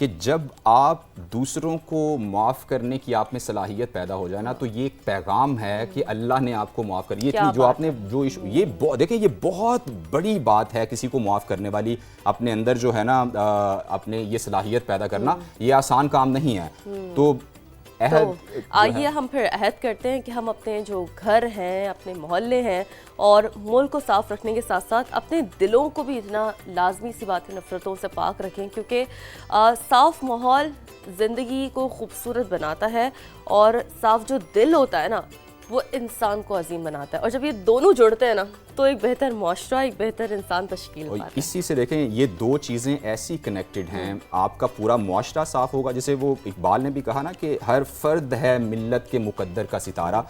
کہ جب آپ دوسروں کو معاف کرنے کی آپ میں صلاحیت پیدا ہو جائے نا تو یہ ایک پیغام ہے کہ اللہ نے آپ کو معاف کر. یہ اتنی جو آپ نے جو یہ دیکھیں یہ بہت بڑی بات ہے کسی کو معاف کرنے والی, اپنے اندر جو ہے نا اپنے یہ صلاحیت پیدا کرنا یہ آسان کام نہیں ہے. تو آئیے ہم پھر عہد کرتے ہیں کہ ہم اپنے جو گھر ہیں, اپنے محلے ہیں اور ملک کو صاف رکھنے کے ساتھ ساتھ اپنے دلوں کو بھی اتنا لازمی سی بات ہے نفرتوں سے پاک رکھیں, کیونکہ صاف ماحول زندگی کو خوبصورت بناتا ہے اور صاف جو دل ہوتا ہے نا وہ انسان کو عظیم بناتا ہے, اور جب یہ دونوں جڑتے ہیں نا تو ایک بہتر معاشرہ, ایک بہتر انسان تشکیل پاتا ہے. اسی سے دیکھیں یہ دو چیزیں ایسی کنیکٹڈ ہیں, آپ کا پورا معاشرہ صاف ہوگا, جیسے وہ اقبال نے بھی کہا نا کہ ہر فرد ہے ملت کے مقدر کا ستارہ.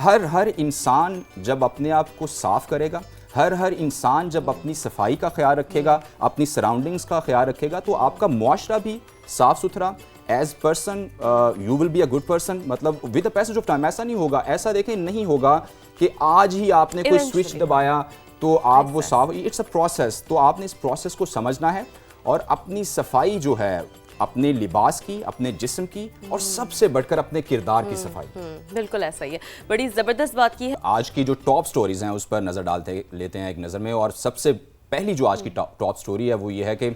ہر انسان جب اپنے آپ کو صاف کرے گا, ہر انسان جب اپنی صفائی کا خیال رکھے گا, اپنی سراؤنڈنگز کا خیال رکھے گا, تو آپ کا معاشرہ بھی صاف ستھرا, as person you will be a good person. مطلب with a passage of time ایسا نہیں ہوگا, ایسا دیکھیں نہیں ہوگا کہ آج ہی آپ نے کوئی سوئچ دبایا تو آپ وہ صاف. اٹس اے پروسیس, تو آپ نے اس پروسیس کو سمجھنا ہے اور اپنی صفائی جو ہے اپنے لباس کی, اپنے جسم کی, اور سب سے بڑھ کر اپنے کردار کی صفائی. بالکل ایسا ہی ہے, بڑی زبردست بات کی ہے. آج کی جو ٹاپ سٹوریز ہیں اس پر نظر لیتے ہیں ایک نظر میں, اور سب سے پہلی جو آج کی ٹاپ سٹوری ہے وہ یہ ہے کہ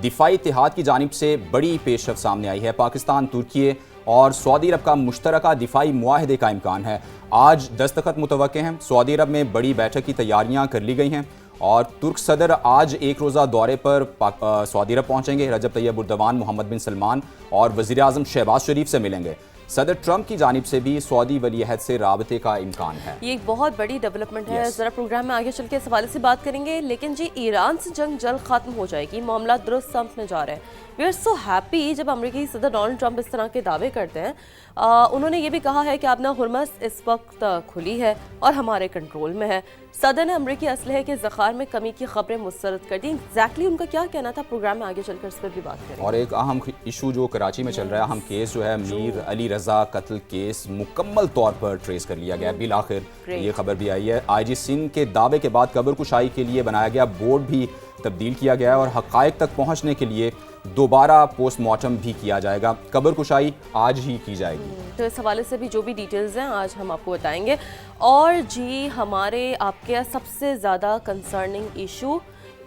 دفاعی اتحاد کی جانب سے بڑی پیش رفت سامنے آئی ہے. پاکستان, ترکی اور سعودی عرب کا مشترکہ دفاعی معاہدے کا امکان ہے. آج دستخط متوقع ہیں. سعودی عرب میں بڑی بیٹھک کی تیاریاں کر لی گئی ہیں اور ترک صدر آج ایک روزہ دورے پر سعودی عرب پہنچیں گے. رجب طیب اردوان, محمد بن سلمان اور وزیر اعظم شہباز شریف سے ملیں گے. صدر ٹرمپ کی جانب سے بھی سعودی ولی عہد سے رابطے کا امکان ہے. یہ ایک بہت بڑی ڈیولپمنٹ ہے. ذرا پروگرام میں آگے چل کے اس حوالے سے بات کریں گے, لیکن جی ایران سے جنگ جلد ختم ہو جائے گی, معاملات درست سمت میں جا رہے ہیں. وی آر سو ہیپی جب امریکی صدر ڈونلڈ ٹرمپ اس طرح کے دعوے کرتے ہیں. انہوں نے یہ بھی کہا ہے کہ آبنا ہرمز اس وقت کھلی ہے اور ہمارے کنٹرول میں ہے. صدر نے امریکی اسلحے کے ذخائر میں کمی کی خبریں مسترد کر دی. ایگزیکٹلی ان کا کیا کہنا تھا, پروگرام میں آگے چل کر اس پر بھی بات کریں. اور ایک اہم ایشو جو کراچی میں چل رہا ہے, اہم کیس جو ہے میر علی رضا قتل کیس مکمل طور پر ٹریس کر لیا گیا. بالآخر یہ خبر بھی آئی ہے. آئی جی سندھ کے دعوے کے بعد قبر کشائی کے لیے بنایا گیا بورڈ بھی تبدیل کیا گیا ہے اور حقائق تک پہنچنے کے لیے دوبارہ پوسٹ مارٹم بھی کیا جائے گا. قبر کشائی آج ہی کی جائے گی. تو اس حوالے سے بھی جو بھی ڈیٹیلز ہیں آج ہم آپ کو بتائیں گے. اور جی ہمارے آپ کے سب سے زیادہ کنسرننگ ایشو,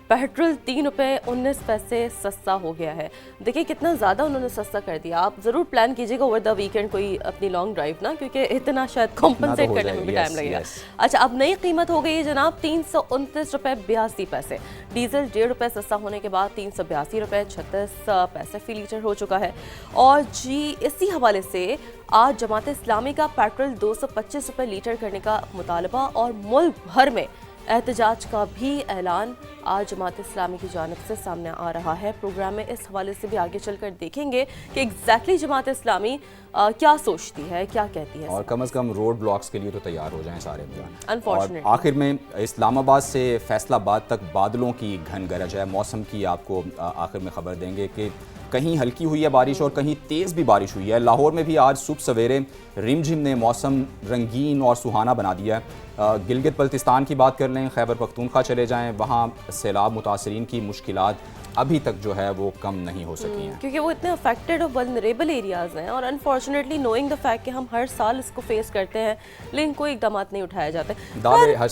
پیٹرول 3 روپے 19 پیسے سستا ہو گیا ہے. دیکھیں کتنا زیادہ انہوں نے سستا کر دیا. آپ ضرور پلان کیجیے گا اوور دا ویکینڈ کوئی اپنی لانگ ڈرائیو نا, کیونکہ اتنا شاید کمپنسیٹ کرنے میں بھی ٹائم لگے گا. اچھا, اب نئی قیمت ہو گئی ہے جناب 329 روپے 82 پیسے. ڈیزل 1.5 روپے سستا ہونے کے بعد 382 روپے 36 پیسے فی لیٹر ہو چکا ہے. اور جی اسی حوالے سے آج جماعت اسلامی کا پیٹرول 225 روپے لیٹر کرنے کا مطالبہ اور ملک بھر میں احتجاج کا بھی اعلان آج جماعت اسلامی کی جانب سے سامنے آ رہا ہے. پروگرام میں اس حوالے سے بھی آگے چل کر دیکھیں گے کہ ایگزیکٹلی جماعت اسلامی کیا سوچتی ہے, کیا کہتی ہے, اور کم از کم روڈ بلاکس کے لیے تو تیار ہو جائیں سارے. اور Unfortunately. آخر میں اسلام آباد سے فیصل آباد تک بادلوں کی گھن گرج ہے. موسم کی آپ کو آخر میں خبر دیں گے کہ کہیں ہلکی ہوئی ہے بارش اور کہیں تیز بھی بارش ہوئی ہے. لاہور میں بھی آج صبح سویرے رم جھم نے موسم رنگین اور سہانا بنا دیا ہے. گلگت بلتستان کی بات کر لیں, خیبر پختونخوا چلے جائیں, وہاں سیلاب متاثرین کی مشکلات ابھی تک جو ہے وہ کم نہیں ہو سکی ہیں, کیونکہ وہ اتنے افیکٹڈ اور ولنریبل ایریاز ہیں. اور انفارچونیٹلی نوئنگ دا فیکٹ کہ ہم ہر سال اس کو فیس کرتے ہیں لیکن کوئی اقدامات نہیں اٹھائے جاتے. دعوے ہر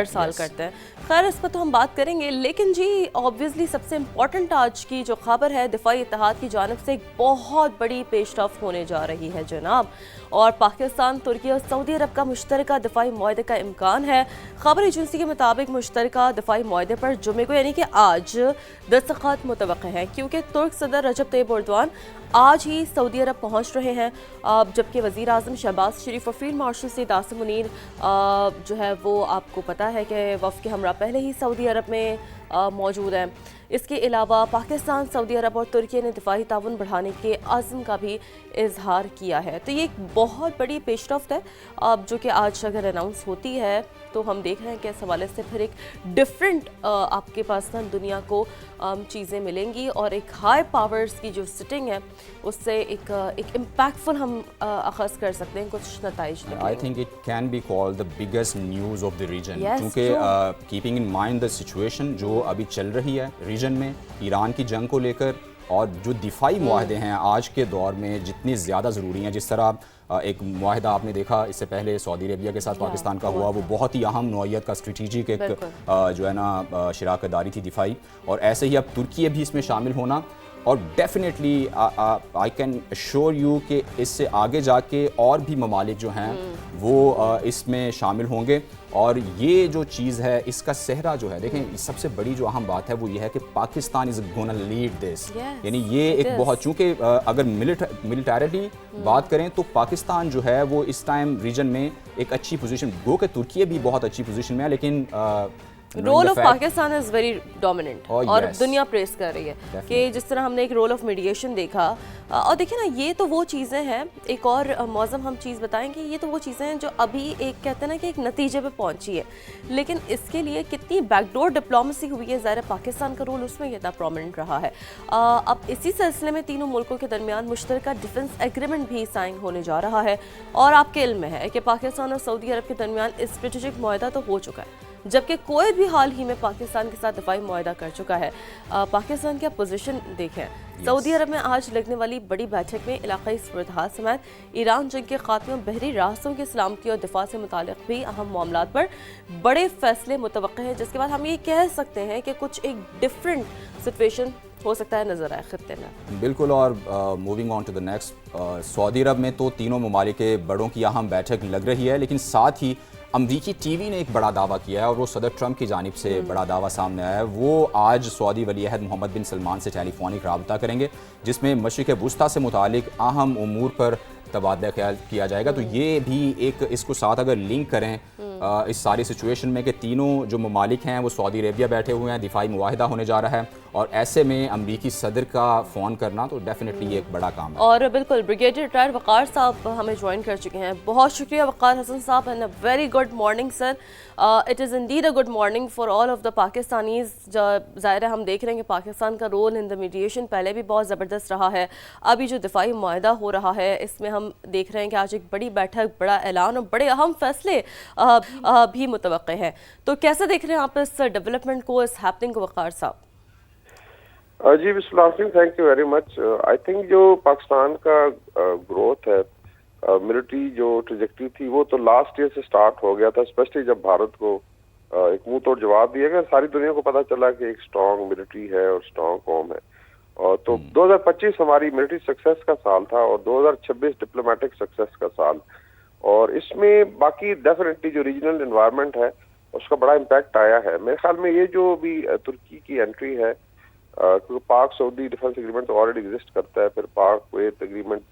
سال کرتے ہیں. خیر اس پر تو ہم بات کریں گے, لیکن جی آبویسلی سب سے امپورٹنٹ آج کی جو خبر ہے, دفاعی اتحاد کی جانب سے ایک بہت بڑی پیش رفت ہونے جا رہی ہے جناب. اور پاکستان, ترکی اور سعودی عرب کا مشترکہ دفاعی معاہدے کا امکان ہے. خبر ایجنسی کے مطابق مشترکہ دفاعی معاہدے پر جمعے کو یعنی کہ آج دستخط متوقع ہیں, کیونکہ ترک صدر رجب طیب اردوان آج ہی سعودی عرب پہنچ رہے ہیں, جبکہ وزیر اعظم شہباز شریف اور فیلڈ مارشل سید عاصم منیر جو ہے وہ آپ کو پتہ ہے کہ وفد کے ہمراہ پہلے ہی سعودی عرب میں موجود ہیں. اس کے علاوہ پاکستان, سعودی عرب اور ترکی نے دفاعی تعاون بڑھانے کے عزم کا بھی اظہار کیا ہے. تو یہ ایک بہت بڑی پیش رفت ہے جو کہ آج اگر اناؤنس ہوتی ہے تو ہم دیکھ رہے ہیں کہ اس حوالے سے پھر ایک ڈفرینٹ آپ کے پاس نا دنیا کو چیزیں ملیں گی, اور ایک ہائی پاورز کی جو سٹنگ ہے اس سے ایک امپیکٹفل ہم اخذ کر سکتے ہیں کچھ نتائج. I think it can be called the biggest news of the region, کیونکہ keeping in mind the situation جو ابھی چل رہی ہے ریجن میں, ایران کی جنگ کو لے کر اور جو دفاعی معاہدے ہیں آج کے دور میں جتنی زیادہ ضروری ہیں، جس طرح ایک معاہدہ آپ نے دیکھا اس سے پہلے سعودی عربیہ کے ساتھ پاکستان کا ہوا، وہ بہت ہی اہم نوعیت کا اسٹریٹجک ایک جو ہے نا شراکت داری تھی دفاعی، اور ایسے ہی اب ترکی بھی اس میں شامل ہونا، اور definitely I can assure you کہ اس سے آگے جا کے اور بھی ممالک جو ہیں وہ اس میں شامل ہوں گے، اور یہ جو چیز ہے اس کا صحرا جو ہے، دیکھیں سب سے بڑی جو اہم بات ہے وہ یہ ہے کہ پاکستان از گونا لیڈ دس، یعنی یہ ایک بہت، چونکہ اگر ملٹریٹی بات کریں تو پاکستان جو ہے وہ اس ٹائم ریجن میں ایک اچھی پوزیشن، گو کہ ترکی بھی بہت اچھی پوزیشن میں ہے، لیکن role of Pakistan is very dominant, اور دنیا پریس کر رہی ہے کہ جس طرح ہم نے ایک رول آف میڈیشن دیکھا، اور دیکھیں نا یہ تو وہ چیزیں ہیں، ایک اور معظم ہم چیز بتائیں کہ یہ تو وہ چیزیں ہیں جو ابھی ایک کہتے ہیں نا کہ ایک نتیجے پہ پہنچی ہے، لیکن اس کے لیے کتنی بیک ڈور ڈپلومیسی ہوئی ہے، ظاہر پاکستان کا رول اس میں کتنا پرومیننٹ رہا ہے۔ اب اسی سلسلے میں تینوں ملکوں کے درمیان مشترکہ ڈیفنس ایگریمنٹ بھی سائن ہونے جا رہا ہے، اور آپ کے علم میں ہے کہ پاکستان اور سعودی عرب کے درمیان اسٹریٹجک معاہدہ تو ہو چکا ہے، جبکہ کویت بھی حال ہی میں پاکستان کے ساتھ دفاعی معاہدہ کر چکا ہے۔ پاکستان کی پوزیشن دیکھیں، سعودی عرب میں آج لگنے والی بڑی بیٹھک میں علاقائی صورتحال سمیت ایران جنگ کے خاتمے اور بحری راستوں کی سلامتی اور دفاع سے متعلق بھی اہم معاملات پر بڑے فیصلے متوقع ہیں، جس کے بعد ہم یہ کہہ سکتے ہیں کہ کچھ ایک ڈیفرنٹ سچویشن ہو سکتا ہے نظر آئے خطے میں۔ بالکل، اور moving on to the next, سعودی عرب میں تو تینوں ممالک کے بڑوں کی اہم بیٹھک لگ رہی ہے، لیکن ساتھ ہی امریکی ٹی وی نے ایک بڑا دعویٰ کیا ہے، اور وہ صدر ٹرمپ کی جانب سے بڑا دعویٰ سامنے آیا ہے۔ وہ آج سعودی ولی عہد محمد بن سلمان سے ٹیلی فونک رابطہ کریں گے، جس میں مشرق وسطیٰ سے متعلق اہم امور پر تبادلہ خیال کیا جائے گا۔ تو یہ بھی ایک، اس کو ساتھ اگر لنک کریں اس ساری سچویشن میں کہ تینوں جو ممالک ہیں وہ سعودی عربیہ بیٹھے ہوئے ہیں، دفاعی معاہدہ ہونے جا رہا ہے، اور ایسے میں امریکی صدر کا فون کرنا تو ڈیفینیٹلی یہ ایک بڑا کام ہے۔ اور بالکل بریگیڈیئر ریٹائر وقار صاحب ہمیں جوائن کر چکے ہیں، بہت شکریہ وقار حسن صاحب، and a very good morning sir. It is indeed a good morning for all of the Pakistanis. ظاہر ہے ہم دیکھ رہے ہیں کہ پاکستان کا رول ان دا میڈیشن پہلے بھی بہت زبردست رہا ہے، ابھی جو دفاعی معاہدہ ہو رہا ہے اس میں ہم دیکھ رہے ہیں کہ آج ایک بڑی بیٹھک، بڑا اعلان اور بڑے اہم فیصلے بھی متوقع ہیں، تو کیسے دیکھ رہے ہیں آپ اس ڈیولپمنٹ کو، اس ہیپننگ کو وقار صاحب؟ جی بسم اللہ الرحمن الرحیم، thank you very much. I think جو پاکستان کا گروتھ ہے، ملٹری جو ٹریجیکٹری تھی وہ تو لاسٹ ایئر سے سٹارٹ ہو گیا تھا، اسپیشلی جب بھارت کو ایک منہ توڑ جواب دیا گیا، ساری دنیا کو پتا چلا کہ ایک اسٹرانگ ملٹری ہے اور اسٹرانگ قوم ہے، اور تو 2025 ہماری ملٹری سکسیس کا سال تھا، اور 2026 ڈپلومیٹک سکسیس کا سال، اور اس میں باقی ڈیفینیٹلی جو ریجنل انوائرمنٹ ہے اس کا بڑا امپیکٹ آیا ہے۔ میرے خیال میں یہ جو بھی ترکی کی انٹری ہے، کیونکہ پاک سعودی ڈیفنس ایگریمنٹ تو آلریڈی ایگزسٹ کرتا ہے، پھر پاک کویت ایگریمنٹ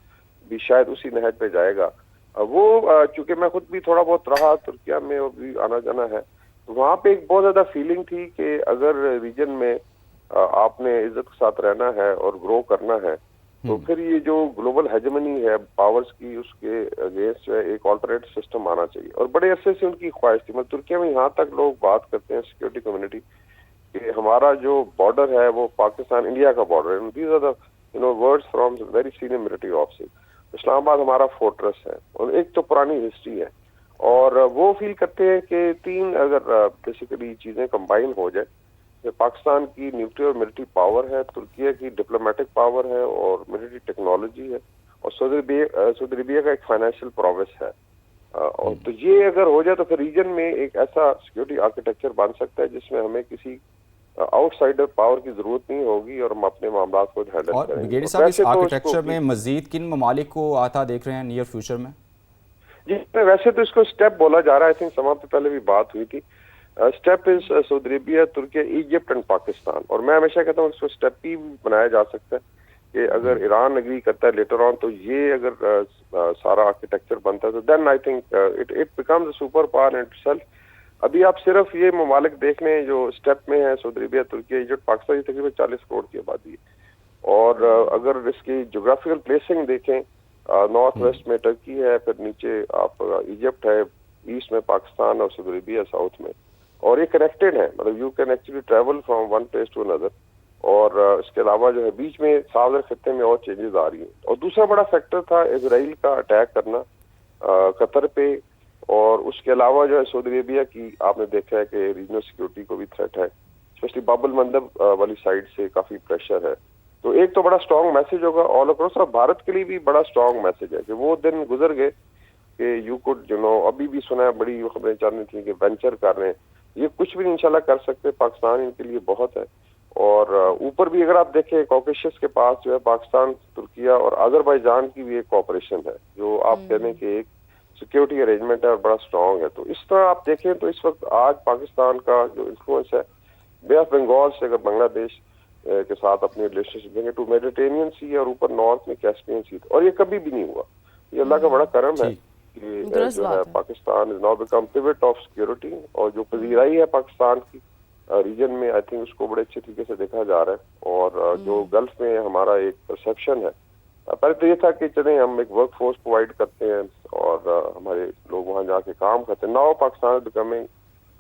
بھی شاید اسی نہج پہ جائے گا، وہ چونکہ میں خود بھی تھوڑا بہت رہا ترکیہ میں اور بھی آنا جانا ہے، وہاں پہ ایک بہت زیادہ فیلنگ تھی کہ اگر ریجن میں آپ نے عزت کے ساتھ رہنا ہے اور گرو کرنا ہے تو پھر یہ جو گلوبل ہیجمنی ہے پاورز کی، اس کے اگینسٹ جو ہے ایک آلٹرنیٹ سسٹم آنا چاہیے، اور بڑے عرصے سے ان کی خواہش تھی۔ مطلب ترکیہ میں یہاں تک لوگ بات کرتے ہیں سیکورٹی کمیونٹی کہ ہمارا جو بارڈر ہے وہ پاکستان انڈیا کا بارڈر ہے، these are the words from very senior military officer. Islamabad ہمارا فورٹریس ہے، اور ایک تو پرانی ہسٹری ہے، اور وہ فیل کرتے ہیں کہ تین اگر بیسیکلی چیزیں کمبائن ہو جائے، کہ پاکستان کی نیوکلیئر اور ملٹری پاور ہے، ترکیہ کی ڈپلومیٹک پاور ہے اور ملٹری ٹیکنالوجی ہے، اور سعودی عربیہ کا ایک فائنینشیل پروگریس ہے، اور تو یہ اگر ہو جائے تو پھر ریجن میں ایک ایسا سیکورٹی آرکیٹیکچر بن سکتا ہے جس میں ہمیں کسی آؤٹ سائڈر پاور کی ضرورت نہیں ہوگی، اور ہم اپنے معاملات کو ہینڈل اور کریں گے۔ بریگیڈیئر صاحب اس آرکیٹیکچر میں مزید کن ممالک کو آتا دیکھ رہے ہیں نیئر فیوچر میں؟ جی ویسے تو اس کو اسٹیپ بولا جا رہا ہے، آئی تھنک سما سے پہلے بھی بات ہوئی تھی، step is Saudi Arabia, Türkiye, Egypt and Pakistan, اور میں ہمیشہ کہتا ہوں اس کو اسٹیپ بھی بنایا جا سکتا ہے کہ اگر ایران اگری کرتا ہے لیٹر آن تو یہ اگر سارا آرکیٹیکچر بنتا ہے تو then I think it becomes a super power in itself. ابھی آپ صرف یہ ممالک دیکھ لیں جو اسٹیپ میں ہیں، سعودی عربیہ، ترکیہ، ایجپٹ، پاکستان، یہ تقریباً 40 کروڑ کی آبادی ہے، اور اگر اس کی جغرافیکل پلیسنگ دیکھیں، نارتھ ویسٹ میں ٹرکی ہے، پھر نیچے آپ ایجپٹ ہے، ایسٹ میں پاکستان اور سعودی عربیہ ساؤتھ میں، اور یہ کنیکٹڈ ہے، مطلب you can actually travel from one place to اندر، اور اس کے علاوہ جو ہے بیچ میں ساؤدرن خطے میں اور چینجز آ رہی ہیں۔ اور دوسرا بڑا فیکٹر تھا اسرائیل کا اٹیک کرنا قطر پہ، اور اس کے علاوہ جو ہے سعودی عربیہ کی آپ نے دیکھا ہے کہ ریجنل سیکورٹی کو بھی تھریٹ ہے، اسپیشلی باب المندب والی سائڈ سے کافی پریشر ہے، تو ایک تو بڑا اسٹرانگ میسج ہوگا آل اکراس, اور بھارت کے لیے بھی بڑا اسٹرانگ میسج ہے کہ وہ دن گزر گئے کہ یو کوڈ ابھی بھی سنا ہے, بڑی خبریں چل رہی تھیں کہ وینچر کر رہے ہیں, یہ کچھ بھی انشاءاللہ کر سکتے, پاکستان ان کے لیے بہت ہے. اور اوپر بھی اگر آپ دیکھیں کوکیشس کے پاس جو ہے پاکستان, ترکیہ اور آذربائیجان کی بھی ایک کوآپریشن ہے جو آپ کہہ لیں کہ ایک سیکیورٹی ارینجمنٹ ہے اور بڑا اسٹرانگ ہے. تو اس طرح آپ دیکھیں تو اس وقت آج پاکستان کا جو انفلوئنس ہے بے آف بنگال سے اگر بنگلہ دیش کے ساتھ اپنی ریلیشن شپ دیں گے ٹو میڈیٹرینین سی اور اوپر نارتھ میں کیسپین سی, اور یہ کبھی بھی نہیں ہوا. یہ اللہ کا بڑا کرم ہے کہ جو ہے Pakistan is now become pivot of security, اور جو پذیرائی ہے پاکستان کی ریجن میں آئی تھنک اس کو بڑے اچھے طریقے سے دیکھا جا رہا ہے. اور جو گلف میں ہمارا ایک پرسیپشن ہے, پہلے تو یہ تھا کہ چلیں ہم ایک ورک فورس پرووائڈ کرتے ہیں اور ہمارے لوگ وہاں جا کے کام کرتے ہیں. ناؤ پاکستان از بیکمنگ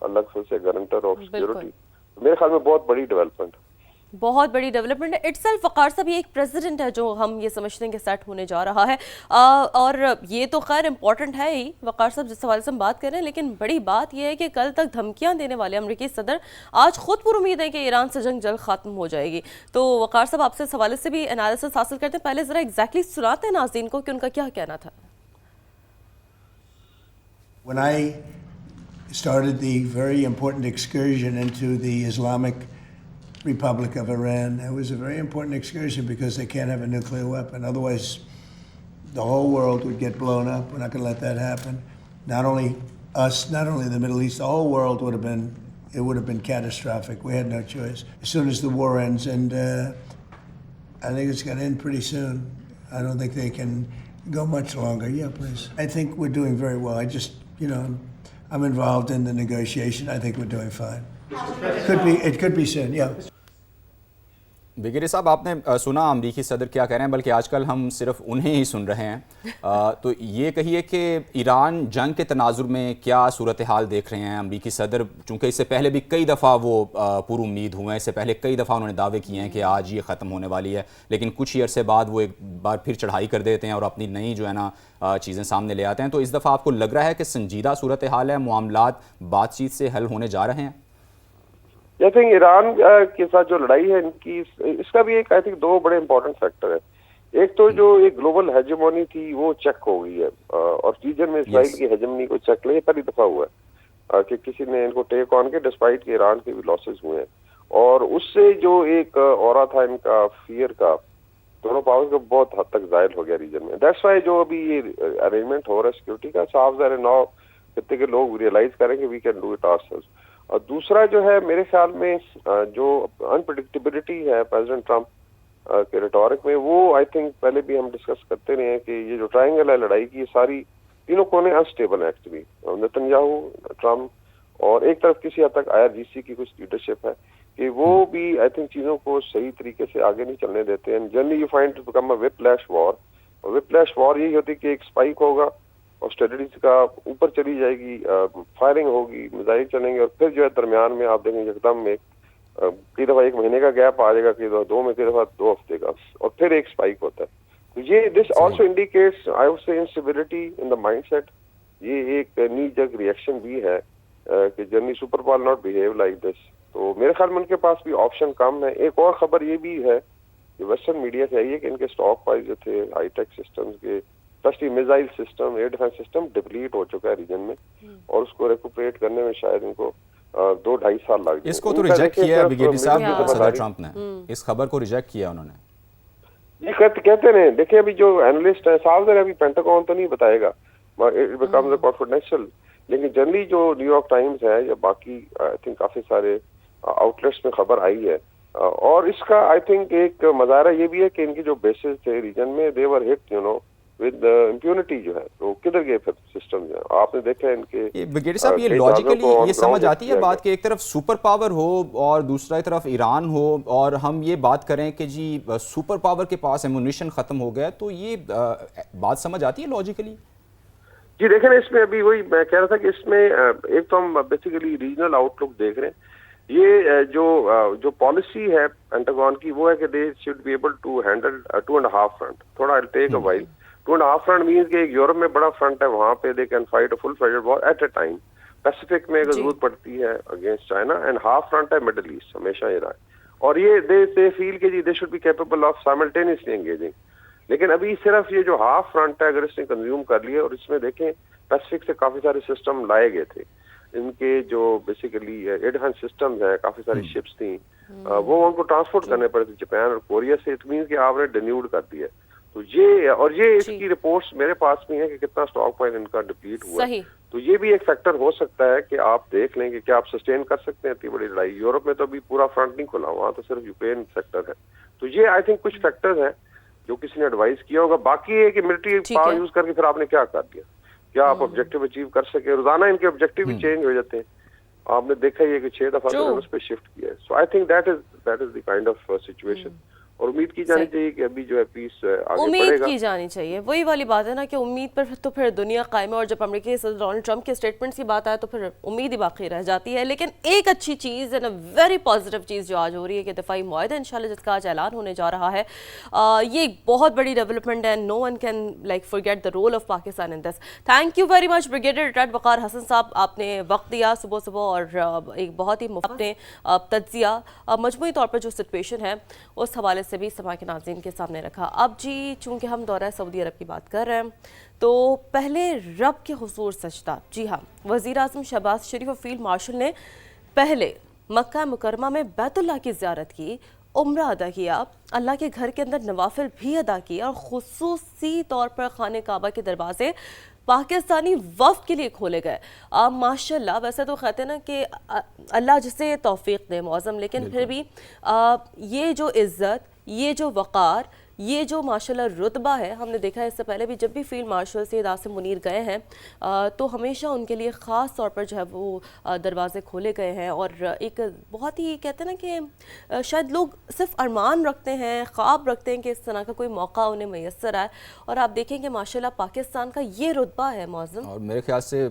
الگ سے گارنٹر آف سیکورٹی. میرے خیال میں بہت بڑی ڈیولپمنٹ ہے, بہت بڑی ڈیولپمنٹ ہے. اٹ سیلف وقار صاحب یہ ایک پریزیڈنٹ ہے جو ہم یہ سمجھتے ہیں کہ سیٹ ہونے جا رہا ہے, اور یہ تو خیر امپورٹنٹ ہے ہی وقار صاحب جس حوالے سے ہم بات کر رہے ہیں, لیکن بڑی بات یہ ہے کہ کل تک دھمکیاں دینے والے امریکی صدر آج خود پر امید ہے کہ ایران سے جنگ جلد ختم ہو جائے گی. تو وقار صاحب آپ سے اس حوالے سے بھی انالیسس حاصل کرتے ہیں. پہلے ذرا ایگزیکٹلی سناتے ہیں ناظرین کو کہ ان کا کیا کہنا تھا. When I started the very important excursion into the Islamic Republic of Iran, it was a very important excursion because they can't have a nuclear weapon. Otherwise, the whole world would get blown up. We're not going to let that happen. Not only us, not only the Middle East, the whole world would have been catastrophic. We had no choice. As soon as the war ends, and I think it's going to end pretty soon. I don't think they can go much longer. Yeah, please. I think we're doing very well. I just, I'm involved in the negotiation. I think we're doing fine. It could be soon, yeah. بگیری صاحب, آپ نے سنا امریکی صدر کیا کہہ رہے ہیں, بلکہ آج کل ہم صرف انہیں ہی سن رہے ہیں. تو یہ کہیے کہ ایران جنگ کے تناظر میں کیا صورتحال دیکھ رہے ہیں امریکی صدر, چونکہ اس سے پہلے بھی کئی دفعہ وہ پر امید ہوئے ہیں, اس سے پہلے کئی دفعہ انہوں نے دعوے کیے ہیں کہ آج یہ ختم ہونے والی ہے, لیکن کچھ ہی عرصے بعد وہ ایک بار پھر چڑھائی کر دیتے ہیں اور اپنی نئی جو ہے نا چیزیں سامنے لے آتے ہیں. تو اس دفعہ آپ کو لگ رہا ہے کہ سنجیدہ صورتحال ہے, معاملات بات چیت سے حل ہونے جا رہے ہیں؟ آئی تھنک ایران کے ساتھ جو لڑائی ہے ان کی, اس کا بھی ایک آئی تھنک دو بڑے امپورٹنٹ فیکٹر ہے. ایک تو جو ایک گلوبل ہیجمونی تھی وہ چیک ہو گئی ہے, اور ریجن میں اسرائیل کی ہیجمونی کو چیک لے, پہلی دفعہ ہوا ہے کہ کسی نے ان کو ٹیک آن کے ڈسپائٹ کہ ایران کے بھی لاسز ہوئے ہیں. اور اس سے جو ایک اورا تھا ان کا فیئر کا, دونوں پاورز کا بہت حد تک زائل ہو گیا ریجن میں. دیٹس وائی جو ابھی یہ ارینجمنٹ ہو رہا ہے سیکورٹی کا, صاف ظاہر ہے نو کتنے کے لوگ ریئلائز کریں کہ we can do it ourselves. اور دوسرا جو ہے میرے خیال میں جو انپریڈکٹیبلٹی ہے پریزیڈنٹ ٹرمپ کے ریٹورک میں, وہ آئی تھنک پہلے بھی ہم ڈسکس کرتے رہے ہیں کہ یہ جو ٹرائنگل ہے لڑائی کی, یہ ساری تینوں کونے انسٹیبل ہیں ایکچولی. نتنیاہو, ٹرمپ اور ایک طرف کسی حد تک IRGC کی کچھ لیڈرشپ ہے کہ وہ بھی آئی تھنک چیزوں کو صحیح طریقے سے آگے نہیں چلنے دیتے ہیں. Generally you find to become a whiplash war, اور وپ لیش وار یہی ہوتی کہ ایک اسپائک ہوگا اور اسٹریٹجیز کا اوپر چلی جائے گی, فائرنگ ہوگی, میزائل چلیں گے, اور پھر جو ہے درمیان میں آپ دیکھیں ایک دم ایک کئی دفعہ 1 مہینے کا گیپ آ جائے گا, کئی دفعہ 2 میں, کئی دفعہ 2 ہفتے کا, اور پھر ایک اسپائک ہوتا ہے. تو یہ this also indicates I would say instability in the mind set. یہ ایک نی جگ ریئیکشن بھی ہے کہ journey super power not behave like this. تو میرے خیال میں ان کے پاس بھی آپشن کم ہے. ایک اور خبر یہ بھی ہے کہ ویسٹرن میڈیا سے آئی ہے کہ ان کے اسٹاک پرائز جو تھے ہائی ٹیک سسٹمز کے, especially missile system, air defence system deplete ہو چکا ہے ریجن میں, اور اس کو ریکوپریٹ کرنے میں شاید ان کو 2-2.5 سال لگ جائیں. اس کو تو ریجیکٹ کیا ہے بگیری صاحب صدر ٹرمپ نے, اس خبر کو ریجیکٹ کیا انہوں نے. یہ کہتے ہیں, دیکھیں ابھی جو اینالسٹ ہیں صاحب ذرا ابھی پینٹاگون تو نہیں بتائے گا, اٹ بیکمز اے کانفیڈینشیل, لیکن جنرلی جو نیو یارک ٹائمز ہے یا باقی آئی تھنک کافی سارے آؤٹ لیٹس میں خبر آئی ہے. اور اس کا آئی تھنک ایک مظاہرہ یہ بھی ہے کہ ان کی جو بیسز تھے ریجن میں دے ور ہٹ ود امپیونٹی جو ہے, تو کدھر گئے پھر سسٹم جو ہے. آپ نے دیکھا ان کے بگیری صاحب, یہ لاجیکلی یہ سمجھ آتی ہے بات کہ ایک طرف سپر پاور ہو اور دوسری طرف ایران ہو, اور ہم یہ بات کریں کہ جی سپر پاور کے پاس ایمونیشن ختم ہو گیا, تو یہ بات سمجھ آتی ہے لاجیکلی؟ جی دیکھیں اس میں ابھی وہی میں کہہ رہا تھا کہ اس میں ایک تو ہم بیسیکلی ریجنل آؤٹ لک دیکھ رہے ہیں. یہ جو پالیسی ہے پینٹاگون کی وہ ہے کہ they should be able to handle 2.5 front. تھوڑا it take a while. 2.5 front means کہ ایک یورپ میں بڑا فرنٹ ہے, وہاں پہ they can fight a full fledged war at a time. Pacific میں اگر ضرورت پڑتی ہے against China, and half front ہے مڈل ایسٹ, ہمیشہ یہ رہا ہے. اور یہ دے فیل کہ جی they should be capable of simultaneously engaging. لیکن ابھی صرف یہ جو ہاف فرنٹ ہے اگر اس نے کنزیوم کر لیا, اور اس میں دیکھیں پیسفک سے کافی سارے سسٹم لائے گئے تھے, ان کے جو بیسیکلی ایئر ڈیفینس سسٹمز ہیں, کافی ساری شپس تھیں, وہ ان کو ٹرانسپورٹ کرنے پڑے تھے جاپان اور کوریا سے. اٹ مینس کہ آپ نے ڈینیوڈ کر دیا. تو یہ اس کی رپورٹس میرے پاس بھی ہیں کہ کتنا اسٹاک پوائنٹ ان کا ڈپلیٹ ہوا ہے. تو یہ بھی ایک فیکٹر ہو سکتا ہے کہ آپ دیکھ لیں کہ کیا آپ سسٹین کر سکتے ہیں اتنی بڑی لڑائی. یورپ میں تو ابھی پورا فرنٹ نہیں کھلا, وہاں تو صرف یوکرین سیکٹر ہے. تو یہ آئی تھنک کچھ فیکٹرز ہیں جو کسی نے ایڈوائز کیا ہوگا. باقی یہ کہ ملٹری پاور یوز کر کے پھر آپ نے کیا کر دیا, کیا آپ آبجیکٹیو اچیو کر سکے. روزانہ ان کے آبجیکٹیو بھی چینج ہو جاتے ہیں. آپ نے دیکھا ہی ہے کہ 6 دفعہ اس پہ شفٹ کیا ہے. So I think that is the kind of situation. اور امید کی جانی چاہیے کہ ابھی جو ہے پیس آگے امید بڑھے گا. کی جانی چاہیے, وہی والی بات ہے نا کہ امید پر تو پھر دنیا قائم ہے. اور جب امریکی صدر ڈونلڈ ٹرمپ کے اسٹیٹمنٹس کی بات آئے تو پھر امید ہی باقی رہ جاتی ہے. لیکن ایک اچھی چیز ہے نا, ویری پازیٹیو چیز جو آج ہو رہی ہے کہ دفاعی معاہدہ انشاءاللہ جس کا آج اعلان ہونے جا رہا ہے, یہ ایک بہت بڑی ڈیولپمنٹ ہے. No one can like forget the role of Pakistan in this. Thank you very much brigadier retired Waqar Hasan sahab, آپ نے وقت دیا صبح اور ایک بہت ہی مفت تجزیہ مجموعی طور پر جو سچویشن ہے اس حوالے سے بھی سماع کے ناظرین کے سامنے رکھا. اب جی چونکہ ہم دورہ سعودی عرب کی بات کر رہے ہیں تو پہلے رب کے حضور سجدہ. جی ہاں, وزیر اعظم شہباز شریف اور فیلڈ مارشل نے پہلے مکہ مکرمہ میں بیت اللہ کی زیارت کی, عمرہ ادا کیا, اللہ کے گھر کے اندر نوافل بھی ادا کیا, اور خصوصی طور پر خانہ کعبہ کے دروازے پاکستانی وفد کے لیے کھولے گئے. ماشاءاللہ, ویسے تو کہتے ہیں نا کہ اللہ جسے توفیق دے معظم, لیکن پھر بھی یہ جو عزت, یہ جو وقار, یہ جو ماشاءاللہ رتبہ ہے, ہم نے دیکھا ہے اس سے پہلے بھی جب بھی فیلڈ مارشل سید عاصم منیر گئے ہیں تو ہمیشہ ان کے لیے خاص طور پر جو ہے وہ دروازے کھولے گئے ہیں. اور ایک بہت ہی کہتے ہیں نا کہ شاید لوگ صرف ارمان رکھتے ہیں, خواب رکھتے ہیں کہ اس طرح کا کوئی موقع انہیں میسر آئے, اور آپ دیکھیں کہ ماشاءاللہ پاکستان کا یہ رتبہ ہے معظم. اور میرے خیال سے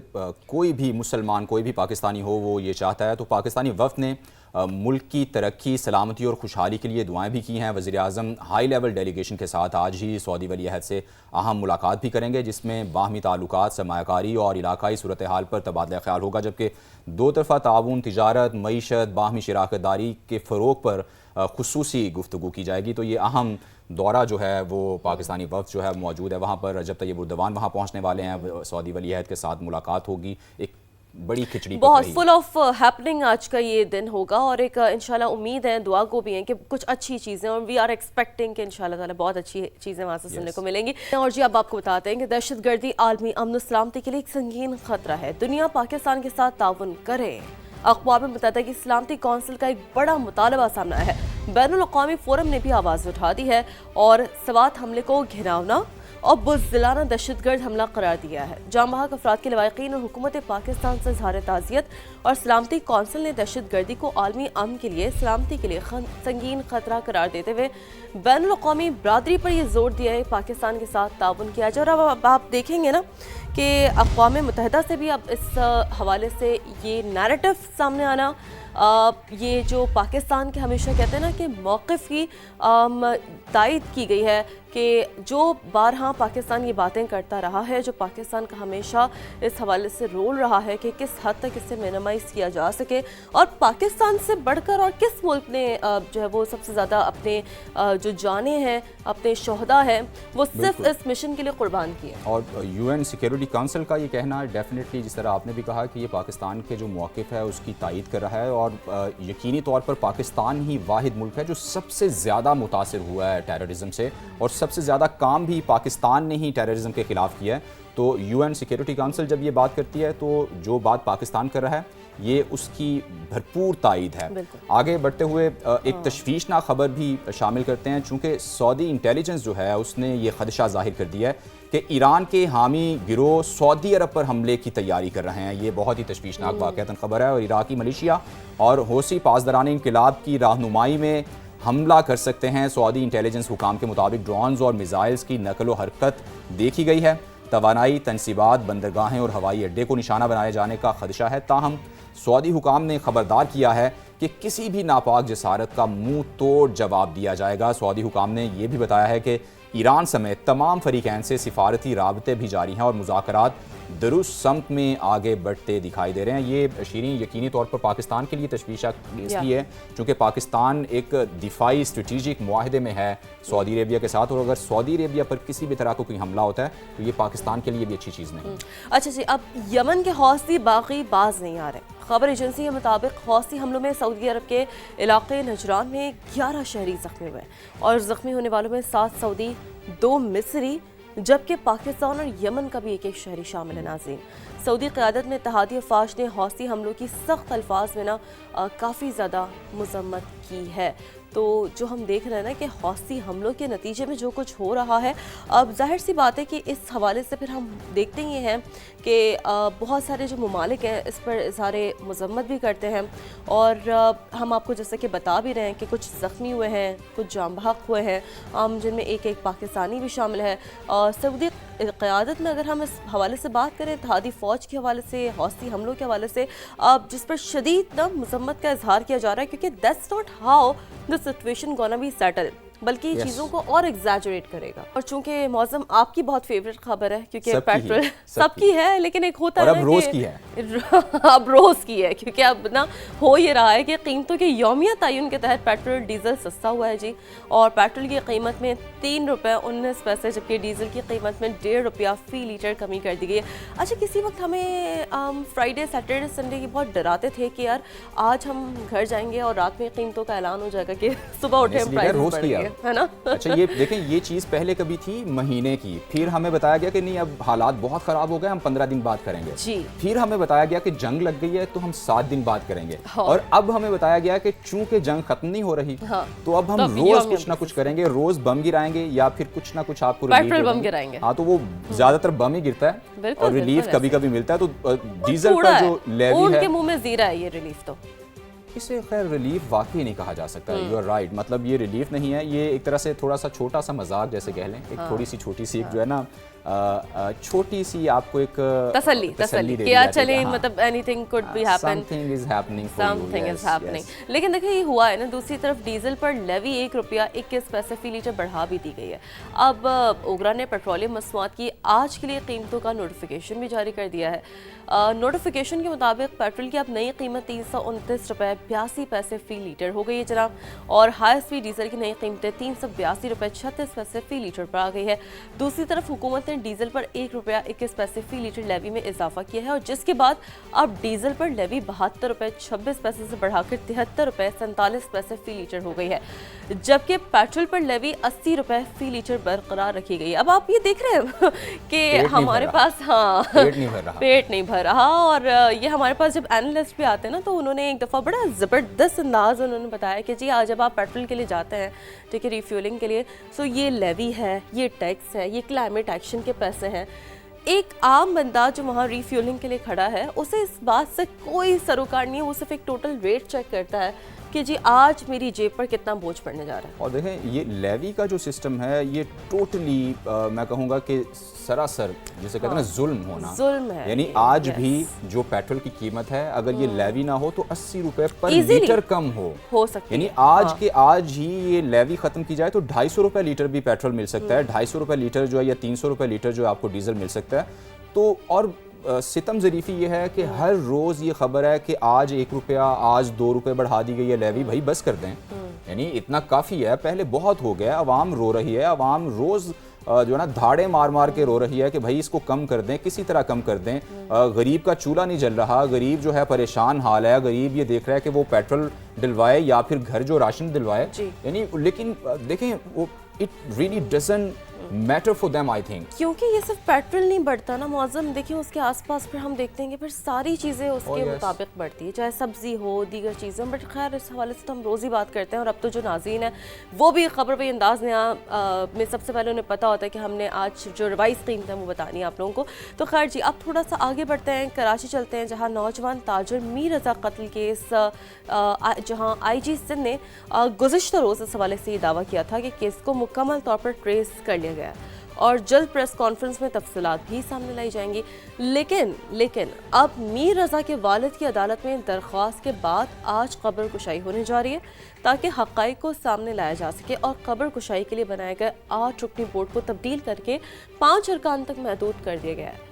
کوئی بھی مسلمان, کوئی بھی پاکستانی ہو, وہ یہ چاہتا ہے. تو پاکستانی وفد نے ملک کی ترقی, سلامتی اور خوشحالی کے لیے دعائیں بھی کی ہیں. وزیر اعظم ہائی لیول ڈیلیگیشن کے ساتھ آج ہی سعودی ولی عہد سے اہم ملاقات بھی کریں گے, جس میں باہمی تعلقات, سرمایہ کاری اور علاقائی صورتحال پر تبادلہ خیال ہوگا, جبکہ دو طرفہ تعاون, تجارت, معیشت, باہمی شراکت داری کے فروغ پر خصوصی گفتگو کی جائے گی. تو یہ اہم دورہ جو ہے وہ پاکستانی وفد جو ہے موجود ہے وہاں پر. رجب طیب اردوان وہاں پہنچنے والے ہیں, سعودی ولی عہد کے ساتھ ملاقات ہوگی. ایک بڑی کھچڑی بہت فل آف ہیپننگ آج کا یہ دن ہوگا, اور ایک انشاءاللہ امید ہے, دعا کو بھی ہیں کہ کچھ اچھی چیزیں, اور وی آر ایکسپیکٹنگ کہ انشاءاللہ تعالی بہت اچھی چیزیں وہاں سے سننے کو ملیں گی. اور جی اب آپ کو بتاتے ہیں کہ دہشت گردی عالمی امن و سلامتی کے لیے ایک سنگین خطرہ ہے. دنیا پاکستان کے ساتھ تعاون کرے. اقوام متحدہ کی سلامتی کونسل کا ایک بڑا مطالبہ سامنے آیا ہے. بین الاقوامی فورم نے بھی آواز اٹھا دی ہے اور سوات حملے کو گھناؤنا اور بزدلانہ دہشت گرد حملہ قرار دیا ہے. جاں بحق افراد کے لواحقین اور حکومت پاکستان سے اظہار تعزیت, اور سلامتی کونسل نے دہشت گردی کو عالمی امن کے لیے, سلامتی کے لیے سنگین خطرہ قرار دیتے ہوئے بین الاقوامی برادری پر یہ زور دیا ہے پاکستان کے ساتھ تعاون کیا جائے. اور اب آپ دیکھیں گے نا کہ اقوام متحدہ سے بھی اب اس حوالے سے یہ نیریٹو سامنے آنا, یہ جو پاکستان کے ہمیشہ کہتے ہیں نا کہ موقف کی تائید کی گئی ہے کہ جو بارہا پاکستان یہ باتیں کرتا رہا ہے, جو پاکستان کا ہمیشہ اس حوالے سے رول رہا ہے کہ کس حد تک اسے مینیمائز کیا جا سکے, اور پاکستان سے بڑھ کر اور کس ملک نے جو ہے وہ سب سے زیادہ اپنے جو جانیں ہیں, اپنے شہداء ہیں, وہ صرف اس مشن کے لیے قربان کیے. اور یو این سیکیورٹی کونسل کا یہ کہنا ڈیفینیٹلی, جس طرح آپ نے بھی کہا, کہ یہ پاکستان کے جو موقف ہے اس کی تائید کر رہا ہے, اور یقینی طور پر پاکستان ہی واحد ملک ہے جو سب سے زیادہ متاثر ہوا ہے ٹیررزم سے, اور سب سے زیادہ کام بھی پاکستان نے ہی ٹیررزم کے خلاف کیا ہے. تو یو این سیکیورٹی کونسل جب یہ بات کرتی ہے تو جو بات پاکستان کر رہا ہے یہ اس کی بھرپور تائید ہے. آگے بڑھتے ہوئے ایک تشویشناک خبر بھی شامل کرتے ہیں, چونکہ سعودی انٹیلیجنس جو ہے اس نے یہ خدشہ ظاہر کر دیا ہے کہ ایران کے حامی گروہ سعودی عرب پر حملے کی تیاری کر رہے ہیں. یہ بہت ہی تشویشناک واقعتاً خبر ہے, اور عراقی ملیشیا اور حوثی پاسداران انقلاب کی رہنمائی میں حملہ کر سکتے ہیں. سعودی انٹیلیجنس حکام کے مطابق ڈرونز اور میزائلز کی نقل و حرکت دیکھی گئی ہے. توانائی تنصیبات, بندرگاہیں اور ہوائی اڈے کو نشانہ بنائے جانے کا خدشہ ہے. تاہم سعودی حکام نے خبردار کیا ہے کہ کسی بھی ناپاک جسارت کا منہ توڑ جواب دیا جائے گا. سعودی حکام نے یہ بھی بتایا ہے کہ ایران سمیت تمام فریقین سے سفارتی رابطے بھی جاری ہیں اور مذاکرات درست سمت میں آگے بڑھتے دکھائی دے رہے ہیں. یہ شیرین یقینی طور پر پاکستان کے لیے تشویشہ اس لیے ہے چونکہ پاکستان ایک دفاعی اسٹریٹجک معاہدے میں ہے سعودی عربیہ کے ساتھ, اور اگر سعودی عربیہ پر کسی بھی طرح کو کوئی حملہ ہوتا ہے تو یہ پاکستان کے لیے بھی اچھی چیز نہیں. اچھا جی, اب یمن کے حوثی باغی باز نہیں آ رہے. خبر ایجنسی کے مطابق حوثی حملوں میں سعودی عرب کے علاقے نجران میں 11 شہری زخمی ہوئے اور زخمی ہونے والوں میں 7 سعودی, 2 مصری, جبکہ پاکستان اور یمن کا بھی ایک شہری شامل ہے. ناظرین, سعودی قیادت میں اتحادی افواج نے حوثی حملوں کی سخت الفاظ میں کافی زیادہ مذمت کی ہے. تو جو ہم دیکھ رہے ہیں نا کہ حوثی حملوں کے نتیجے میں جو کچھ ہو رہا ہے, اب ظاہر سی بات ہے کہ اس حوالے سے پھر ہم دیکھتے ہی ہیں کہ بہت سارے جو ممالک ہیں اس پر اظہار مذمت بھی کرتے ہیں, اور ہم آپ کو جیسا کہ بتا بھی رہے ہیں کہ کچھ زخمی ہوئے ہیں, کچھ جاں بحق ہوئے ہیں, جن میں ایک پاکستانی بھی شامل ہے. سعودی قیادت میں اگر ہم اس حوالے سے بات کریں, اتحادی فوج کے حوالے سے, حوثی حملوں کے حوالے سے, جس پر شدید مذمت کا اظہار کیا جا رہا ہے, کیونکہ that's not how the situation gonna be settled, بلکہ یہ چیزوں کو اور ایگزیجریٹ کرے گا. اور چونکہ معظم آپ کی بہت فیوریٹ خبر ہے, کیونکہ پیٹرول سب کی ہے, لیکن ایک ہوتا ہے اب روز کی ہے, اب روز کی ہے, کیونکہ اب نا ہو یہ رہا ہے کہ قیمتوں کے یومیہ تعین کے تحت پیٹرول ڈیزل سستا ہوا ہے جی, اور پیٹرول کی قیمت میں 3 روپے 19 پیسے, جبکہ ڈیزل کی قیمت میں 1.5 روپیہ فی لیٹر کمی کر دی گئی ہے. اچھا, کسی وقت ہمیں فرائیڈے سیٹرڈے سنڈے کی بہت ڈراتے تھے کہ یار آج ہم گھر جائیں گے اور رات میں قیمتوں کا اعلان ہو جائے گا کہ صبح اٹھے پرائز بڑھ گئے, ہے نا. اچھا, یہ دیکھیں, یہ چیز پہلے کبھی تھی مہینے کی, پھر ہمیں بتایا گیا کہ نہیں اب حالات بہت خراب ہو گئے, ہم 15 دن بعد کریں گے جی. پھر ہمیں بتایا گیا کہ جنگ لگ گئی ہے تو ہم 7 دن بعد کریں گے, اور اب ہمیں بتایا گیا کہ چونکہ جنگ ختم نہیں ہو رہی تو اب ہم روز کچھ نہ کچھ کریں گے, روز بم گرائیں گے یا پھر کچھ نہ کچھ آپ کو پیٹرول بم گرائیں گے. ہاں, تو وہ زیادہ تر بم ہی گرتا ہے اور ریلیف کبھی کبھی ملتا ہے. تو ڈیزل کا جو لیوی ہے, ان کے منہ میں زیرہ ہے یہ ریلیف, تو اسے خیر ریلیف واقعی نہیں کہا جا سکتا. یو آر رائٹ, مطلب یہ ریلیف نہیں ہے, یہ ایک طرح سے تھوڑا سا چھوٹا سا مذاق جیسے کہہ لیں, ایک تھوڑی سی ایک جو ہے نا چھوٹی سی آپ کو ایک تسلی کیا چلے, مطلب anything could be happen, something is happening. لیکن دیکھیں یہ ہوا ہے نا, دوسری طرف ڈیزل پر لیوی 1 روپیہ 21 پیسے فی لیٹر بڑھا بھی دی گئی ہے. اب اوگرا نے پیٹرولیم مصنوعات کی آج کے لیے قیمتوں کا نوٹیفیکیشن بھی جاری کر دیا ہے. نوٹیفیکیشن کے مطابق پیٹرول کی اب نئی قیمت 329 روپے 82 پیسے فی لیٹر ہو گئی ہے جناب, اور ہائی اسپیڈ ڈیزل کی نئی قیمتیں 382 روپے 36 پیسے فی لیٹر پر آ گئی ہے. دوسری طرف حکومت نے ڈیزل پر 1 روپیہ 21 پیسے فی لیٹر لیوی میں اضافہ کیا ہے, اور جس کے بعد اب ڈیزل پر لیوی 72 روپے 26 پیسے سے بڑھا کر 73 روپے 47 پیسے فی لیٹر ہو گئی ہے, جبکہ پیٹرول پر لیوی 80 روپے فی لیٹر برقرار رکھی گئی ہے. اب آپ یہ دیکھ رہے ہیں کہ ہمارے پاس پیٹ نہیں بھر رہا, اور یہ ہمارے پاس جب اینالسٹ بھی آتے ہیں نا تو انہوں نے ایک دفعہ بڑا زبردست انداز انہوں نے بتایا کہ جی آج جب آپ پیٹرول کے لیے جاتے ہیں, ٹھیک ہے, ریفیولنگ کے لیے, سو یہ لیوی ہے, یہ ٹیکس ہے, یہ کلائمیٹ ایکشن کے پیسے ہیں. ایک عام بندہ جو وہاں ریفیولنگ کے لیے کھڑا ہے اسے اس بات سے کوئی سروکار نہیں ہے, وہ صرف ایک ٹوٹل ریٹ چیک کرتا ہے کہ جی آج میری جیب پر کتنا بوجھ پڑنے جا رہا ہے. اور دیکھیں یہ لیوی کا جو سسٹم ہے یہ ٹوٹلی میں کہوں گا کہ سراسر جسے کہتے ہیں نا ظلم ہونا, ظلم ہے. یعنی آج بھی جو پیٹرول کی قیمت ہے اگر یہ لیوی نہ ہو تو 80 روپے پر لیٹر کم ہو سکتی, یعنی آج کے آج ہی یہ لیوی ختم کی جائے تو 250 روپے لیٹر بھی پیٹرول مل سکتا ہے, 250 روپے لیٹر جو ہے یا 300 روپے لیٹر جو آپ کو ڈیزل مل سکتا ہے. تو اور ستم ظریفی یہ ہے کہ ہر روز یہ خبر ہے کہ آج 1 روپیہ آج 2 روپے بڑھا دی گئی ہے لیوی. بھائی بس کر دیں, یعنی اتنا کافی ہے, پہلے بہت ہو گیا, عوام رو رہی ہے, عوام روز جو ہے نا دھاڑے مار مار کے رو رہی ہے کہ بھائی اس کو کم کر دیں, کسی طرح کم کر دیں. غریب کا چولہا نہیں جل رہا, غریب جو ہے پریشان حال ہے, غریب یہ دیکھ رہا ہے کہ وہ پیٹرول ڈلوائے یا پھر گھر جو راشن دلوائے, یعنی لیکن دیکھیں وہ it really doesn't matter for them I think, کیونکہ یہ صرف پیٹرول نہیں بڑھتا نا معظم, دیکھیں اس کے آس پاس پھر ہم دیکھتے ہیں کہ پھر ساری چیزیں اس کے مطابق بڑھتی ہے, چاہے سبزی ہو دیگر چیزیں, بٹ خیر اس حوالے سے تو ہم روز ہی بات کرتے ہیں. اور اب تو جو ناظرین ہیں وہ بھی خبر پہ انداز میں سب سے پہلے انہیں پتہ ہوتا ہے کہ ہم نے آج جو ریوائز قیمت ہے وہ بتانی ہے آپ لوگوں کو. تو خیر جی اب تھوڑا سا آگے بڑھتے ہیں, کراچی چلتے ہیں جہاں نوجوان تاجر میر رضا قتل کیس, جہاں آئی جی سندھ نے گزشتہ روز اس حوالے سے یہ دعویٰ کیا تھا کہ کیس کو مکمل طور پر ٹریس کر لیا گیا ہے. اور جلد پریس کانفرنس میں تفصیلات بھی سامنے لائی جائیں گی. لیکن اب میر رضا کے والد کی عدالت میں درخواست کے بعد آج قبر کشائی ہونے جا رہی ہے تاکہ حقائق کو سامنے لایا جا سکے, اور قبر کشائی کے لیے بنائے گئے 8 رکنی بورڈ کو تبدیل کر کے 5 ارکان تک محدود کر دیا گیا ہے.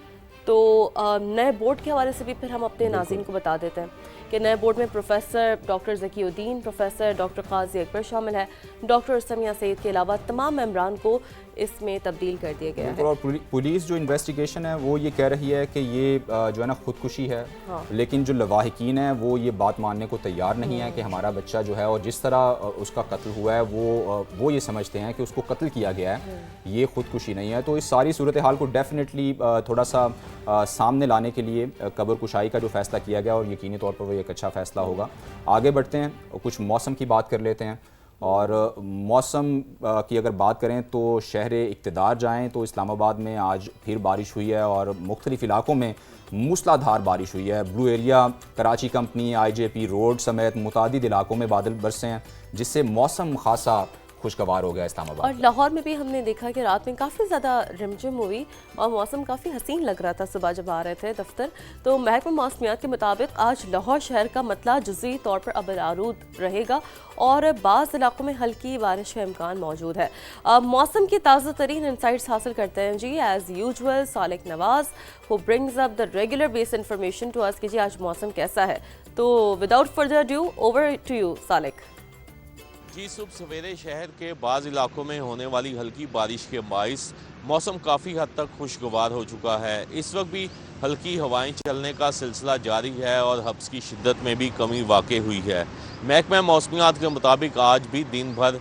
تو نئے بورڈ کے حوالے سے بھی پھر ہم اپنے ناظرین کو بتا دیتے ہیں کہ نئے بورڈ میں پروفیسر ڈاکٹر ذکی الدین, پروفیسر ڈاکٹر قاضی اکبر شامل ہے. ڈاکٹر سمیہ سعید کے علاوہ تمام ممبران کو اس میں تبدیل کر دیا گیا ہے. اور پولیس جو انویسٹیگیشن ہے وہ یہ کہہ رہی ہے کہ یہ جو ہے نا خودکشی ہے, لیکن جو لواحقین ہیں وہ یہ بات ماننے کو تیار نہیں ہے کہ ہمارا بچہ جو ہے, اور جس طرح اس کا قتل ہوا ہے وہ یہ سمجھتے ہیں کہ اس کو قتل کیا گیا ہے, یہ خودکشی نہیں ہے. تو اس ساری صورتحال کو ڈیفینیٹلی تھوڑا سا سامنے لانے کے لیے قبر کشائی کا جو فیصلہ کیا گیا, اور یقینی طور پر وہ ایک اچھا فیصلہ ہوگا. آگے بڑھتے ہیں, کچھ موسم کی بات کر لیتے ہیں. اور موسم کی اگر بات کریں تو شہر اقتدار جائیں تو اسلام آباد میں آج پھر بارش ہوئی ہے, اور مختلف علاقوں میں موسلا دھار بارش ہوئی ہے. Blue area, Karachi company, IJP road سمیت متعدد علاقوں میں بادل برسے ہیں, جس سے موسم خاصا خوشگوار ہو گیا اسلام آباد. اور لاہور میں بھی ہم نے دیکھا کہ رات میں کافی زیادہ رمجم ہوئی اور موسم کافی حسین لگ رہا تھا صبح جب آ رہے تھے دفتر. تو محکمہ موسمیات کے مطابق آج لاہور شہر کا مطلع جزوی طور پر ابرآلود رہے گا اور بعض علاقوں میں ہلکی بارش کا امکان موجود ہے. موسم کی تازہ ترین انسائٹس حاصل کرتے ہیں جی as usual Salik Nawaz who brings up the regular base information to us کہ جی آج موسم کیسا ہے. تو without further ado over to you سالک. جی صبح سویرے شہر کے بعض علاقوں میں ہونے والی ہلکی بارش کے باعث موسم کافی حد تک خوشگوار ہو چکا ہے. اس وقت بھی ہلکی ہوائیں چلنے کا سلسلہ جاری ہے اور حبس کی شدت میں بھی کمی واقع ہوئی ہے. محکمہ موسمیات کے مطابق آج بھی دن بھر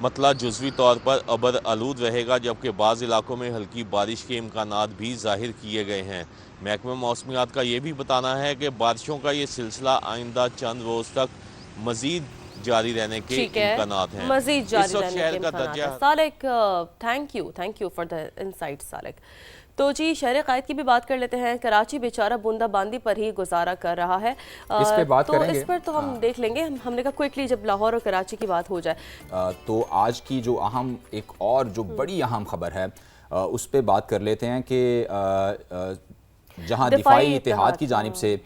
مطلع جزوی طور پر ابر آلود رہے گا, جبکہ بعض علاقوں میں ہلکی بارش کے امکانات بھی ظاہر کیے گئے ہیں. محکمہ موسمیات کا یہ بھی بتانا ہے کہ بارشوں کا یہ سلسلہ آئندہ چند روز تک مزید جاری رہنے کے امکانات ہیں. مزید جاری رہنے کے امکانات ہیں. Salik thank you for the insight Salik. تو جی شہر قائد کی بھی بات کر لیتے ہیں. کراچی بیچارہ بوندا باندی پر ہی گزارا کر رہا ہے, اس پہ بات کریں گے. اس پر تو ہم دیکھ لیں گے. ہم نے کہا کوئکلی جب لاہور اور کراچی کی بات ہو جائے تو آج کی جو اہم ایک اور جو بڑی اہم خبر ہے اس پہ بات کر لیتے ہیں کہ جہاں دفاعی اتحاد کی جانب سے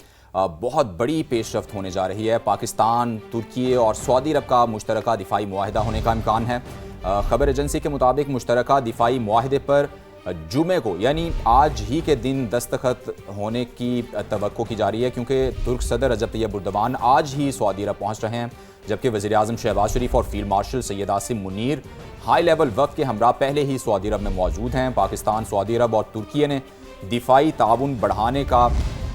بہت بڑی پیش رفت ہونے جا رہی ہے. پاکستان, ترکی اور سعودی عرب کا مشترکہ دفاعی معاہدہ ہونے کا امکان ہے. خبر ایجنسی کے مطابق مشترکہ دفاعی معاہدے پر جمعے کو یعنی آج ہی کے دن دستخط ہونے کی توقع کی جا رہی ہے, کیونکہ ترک صدر رجب طیب اردوان آج ہی سعودی عرب پہنچ رہے ہیں, جبکہ وزیر اعظم شہباز شریف اور field marshal Syed Asim Munir high level وفد کے ہمراہ پہلے ہی سعودی عرب میں موجود ہیں. پاکستان, سعودی عرب اور ترکی نے دفاعی تعاون بڑھانے کا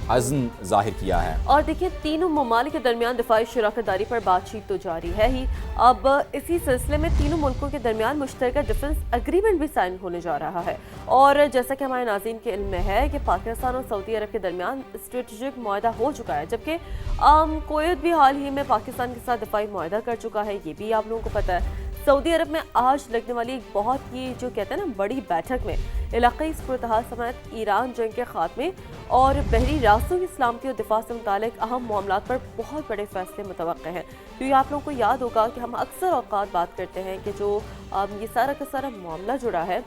عزم ظاہر کیا ہے. اور دیکھیے تینوں ممالک کے درمیان دفاعی شراکت داری پر بات چیت تو جاری ہے ہی. اب اسی سلسلے میں تینوں ملکوں کے درمیان مشترکہ ڈیفنس ایگریمنٹ بھی سائن ہونے جا رہا ہے. اور جیسا کہ ہمارے ناظرین کے علم میں ہے کہ پاکستان اور سعودی عرب کے درمیان اسٹریٹجک معاہدہ ہو چکا ہے, جبکہ کویت بھی حال ہی میں پاکستان کے ساتھ دفاعی معاہدہ کر چکا ہے, یہ بھی آپ لوگوں کو پتہ ہے. سعودی عرب میں آج لگنے والی ایک بہت ہی جو کہتے ہیں نا بڑی بیٹھک میں علاقائی صورتحال سمیت ایران جنگ کے خاتمے اور بحری راستوں کی سلامتی اور دفاع سے متعلق اہم معاملات پر بہت بڑے فیصلے متوقع ہیں. تو یہ آپ لوگوں کو یاد ہوگا کہ ہم اکثر اوقات بات کرتے ہیں کہ جو یہ سارا کا سارا معاملہ جڑا ہے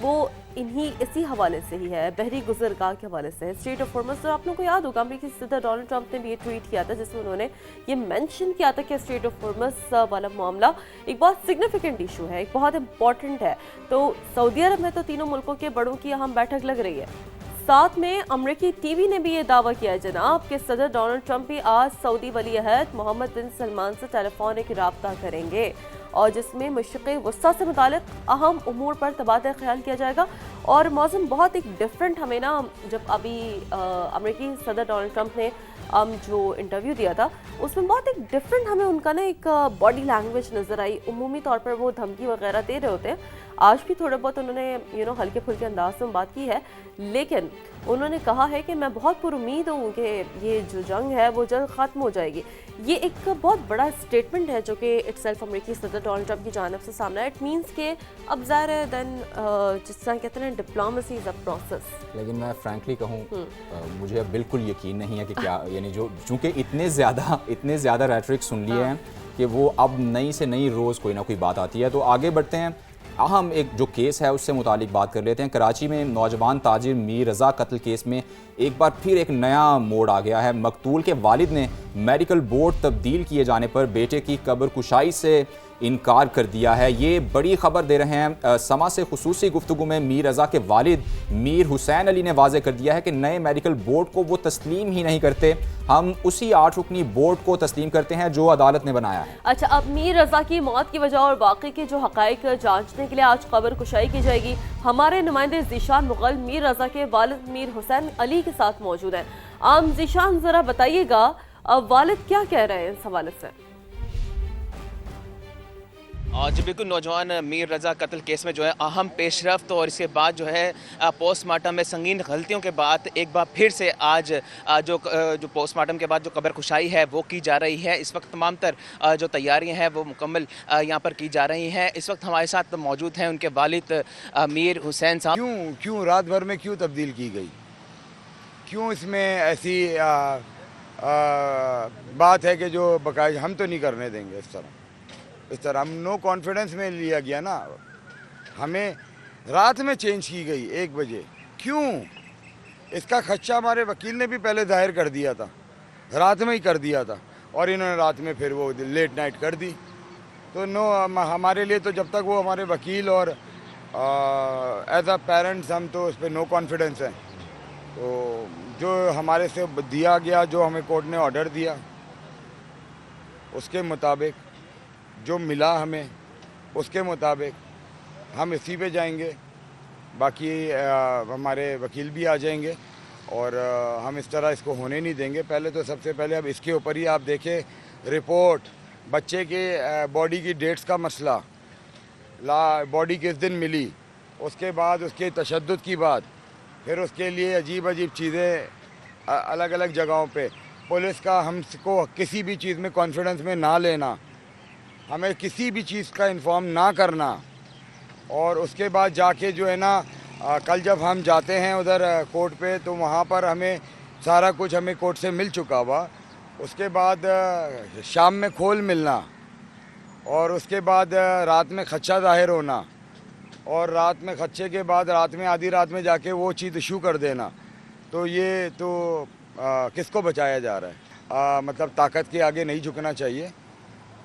وہ اسی حوالے سے ہی ہے, بحری گزرگاہ کے حوالے سے ہے, اسٹریٹ آف ہارمز. تو آپ لوگوں کو یاد ہوگا امریکی صدر ڈونلڈ ٹرمپ نے بھی یہ ٹویٹ کیا تھا جس میں انہوں نے یہ مینشن کیا تھا کہ اسٹریٹ آف ہارمز والا معاملہ ایک بہت سگنیفیکنٹ ایشو ہے, ایک بہت امپورٹنٹ ہے. تو سعودی عرب میں تو تینوں ملکوں کے بڑوں کی اہم بیٹھک لگ رہی ہے. ساتھ میں امریکی ٹی وی نے بھی یہ دعویٰ کیا ہے جناب کہ صدر ڈونلڈ ٹرمپ بھی آج سعودی ولی عہد محمد بن سلمان سے ٹیلی فونک رابطہ کریں گے, اور جس میں مشرق وسطیٰ سے متعلق اہم امور پر تبادلہ خیال کیا جائے گا. اور موسم بہت ایک ڈفرینٹ ہمیں نا, جب ابھی امریکی صدر ڈونلڈ ٹرمپ نے جو انٹرویو دیا تھا اس میں بہت ایک ڈفرینٹ ہمیں ان کا نا ایک باڈی لینگویج نظر آئی. عمومی طور پر وہ دھمکی وغیرہ دے رہے ہوتے ہیں, آج بھی تھوڑے بہت انہوں نے ہلکے پھلکے انداز میں بات کی ہے, لیکن انہوں نے کہا ہے کہ میں بہت پر امید ہوں کہ یہ جو جنگ ہے وہ جلد ختم ہو جائے گی. یہ ایک بہت بڑا اسٹیٹمنٹ ہے جو کہ اٹ سیلف امریکی صدر ڈونلڈ ٹرمپ کی جانب سے سامنے ہے. اٹ مینس کہ اب ظاہر ہے دین جس طرح کہتے ہیں ڈپلومیسی از اے پروسیس. لیکن میں فرینکلی کہوں مجھے بالکل یقین نہیں ہے کہ کیا یعنی جو چونکہ اتنے زیادہ ریٹرک سن لیے ہیں کہ وہ اب نئی سے نئی روز کوئی نہ کوئی بات آتی ہے. تو آگے بڑھتے ہیں. اہم ایک جو کیس ہے اس سے متعلق بات کر لیتے ہیں۔ کراچی میں نوجوان تاجر میر رضا قتل کیس میں ایک بار پھر ایک نیا موڑ آ گیا ہے۔ مقتول کے والد نے میڈیکل بورڈ تبدیل کیے جانے پر بیٹے کی قبر کشائی سے انکار کر دیا ہے۔ یہ بڑی خبر دے رہے ہیں سما سے خصوصی گفتگو میں میر رضا کے والد میر حسین علی نے واضح کر دیا ہے کہ نئے میڈیکل بورڈ کو وہ تسلیم ہی نہیں کرتے، ہم اسی 8 رکنی بورڈ کو تسلیم کرتے ہیں جو عدالت نے بنایا ہے۔ اچھا، اب میر رضا کی موت کی وجہ اور واقعے کے جو حقائق جانچنے کے لیے آج قبر کشائی کی جائے گی۔ ہمارے نمائندے ذیشان مغل میر رضا کے والد میر حسین علی کے ساتھ موجود ہیں۔ ذیشان، ذرا بتائیے گا والد کیا کہہ رہے ہیں اس حوالے سے؟ جی بالکل، نوجوان میر رضا قتل کیس میں جو ہے اہم پیش رفت اور اس کے بعد جو ہے پوسٹ مارٹم میں سنگین غلطیوں کے بعد ایک بار پھر سے آج جو پوسٹ مارٹم کے بعد جو قبر کشائی ہے وہ کی جا رہی ہے۔ اس وقت تمام تر جو تیاریاں ہیں وہ مکمل یہاں پر کی جا رہی ہیں۔ اس وقت ہمارے ساتھ موجود ہیں ان کے والد میر حسین صاحب۔ کیوں رات بھر میں کیوں تبدیل کی گئی؟ کیوں اس میں ایسی بات ہے کہ جو باقاعدہ ہم تو نہیں کرنے دیں گے اس طرح ہم نو کانفیڈنس میں لیا گیا نا، ہمیں رات میں چینج کی گئی 1 بجے۔ کیوں؟ اس کا خدشہ ہمارے وکیل نے بھی پہلے ظاہر کر دیا تھا، رات میں ہی کر دیا تھا، اور انہوں نے رات میں پھر وہ لیٹ نائٹ کر دی۔ تو ہمارے لیے تو جب تک وہ ہمارے وکیل اور ایز اے پیرنٹس ہم تو اس پہ نو کانفیڈنس ہیں۔ تو جو ہمارے سے دیا گیا، جو ہمیں کورٹ نے آرڈر دیا، اس کے مطابق جو ملا ہمیں اس کے مطابق ہم اسی پہ جائیں گے۔ باقی ہمارے وکیل بھی آ جائیں گے اور ہم اس طرح اس کو ہونے نہیں دیں گے۔ پہلے تو سب سے پہلے اب اس کے اوپر ہی آپ دیکھیں رپورٹ، بچے کے باڈی کی ڈیٹس کا مسئلہ، باڈی کس دن ملی، اس کے بعد اس کے تشدد کی بات، پھر اس کے لیے عجیب عجیب چیزیں الگ الگ جگہوں پہ، پولیس کا ہم کو کسی بھی چیز میں کانفیڈنس میں نہ لینا، ہمیں کسی بھی چیز کا انفارم نہ کرنا، اور اس کے بعد جا کے جو ہے نا کل جب ہم جاتے ہیں ادھر کورٹ پہ تو وہاں پر ہمیں سارا کچھ ہمیں کورٹ سے مل چکا ہوا، اس کے بعد شام میں کھول ملنا، اور اس کے بعد رات میں خدشہ ظاہر ہونا، اور رات میں خدشے کے بعد رات میں آدھی رات میں جا کے وہ چیز ایشو کر دینا، تو یہ تو کس کو بچایا جا رہا ہے؟ مطلب طاقت کے آگے نہیں جھکنا چاہیے،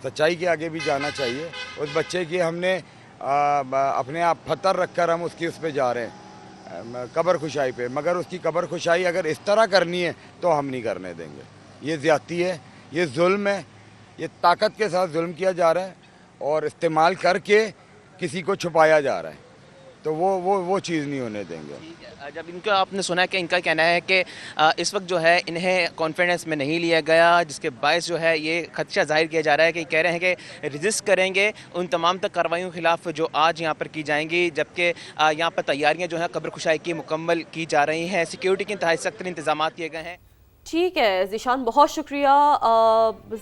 سچائی کے آگے بھی جانا چاہیے۔ اس بچے کی ہم نے اپنے آپ پتھر رکھ کر ہم اس پہ جا رہے ہیں قبر کشائی پہ، مگر اس کی قبر کشائی اگر اس طرح کرنی ہے تو ہم نہیں کرنے دیں گے۔ یہ زیادتی ہے، یہ ظلم ہے، یہ طاقت کے ساتھ ظلم کیا جا رہا ہے اور استعمال کر کے کسی کو چھپایا جا رہا ہے، تو وہ چیز نہیں ہونے دیں گے۔ جب ان کا آپ نے سنا کہ ان کا کہنا ہے کہ اس وقت جو ہے انہیں کانفیڈنس میں نہیں لیا گیا، جس کے باعث جو ہے یہ خدشہ ظاہر کیا جا رہا ہے کہ کہہ رہے ہیں کہ رجسٹ کریں گے ان تمام تک کارروائیوں کے خلاف جو آج یہاں پر کی جائیں گی، جبکہ یہاں پر تیاریاں جو ہیں قبر کشائی کی مکمل کی جا رہی ہیں، سیکیورٹی کے انتہائی سخت انتظامات کیے گئے ہیں۔ ٹھیک ہے ذیشان، بہت شکریہ۔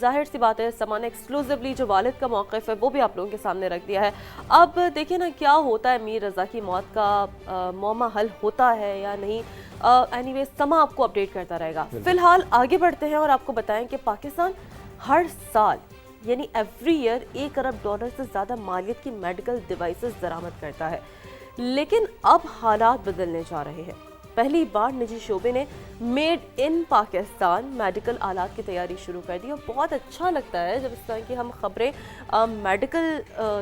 ظاہر سی بات ہے سما نے ایکسکلوزیولی جو والد کا موقف ہے وہ بھی آپ لوگوں کے سامنے رکھ دیا ہے۔ اب دیکھیں نا کیا ہوتا ہے، میر رضا کی موت کا معمہ حل ہوتا ہے یا نہیں۔ اینی ویز سما آپ کو اپڈیٹ کرتا رہے گا۔ فی الحال آگے بڑھتے ہیں اور آپ کو بتائیں کہ پاکستان ہر سال یعنی ایوری ایئر $1 ارب سے زیادہ مالیت کی میڈیکل ڈیوائسز درآمد کرتا ہے، لیکن اب حالات بدلنے جا رہے ہیں۔ پہلی بار نجی شعبے نے میڈ ان پاکستان میڈیکل آلات کی تیاری شروع کر دی، اور بہت اچھا لگتا ہے جب اس طرح کی ہم خبریں میڈیکل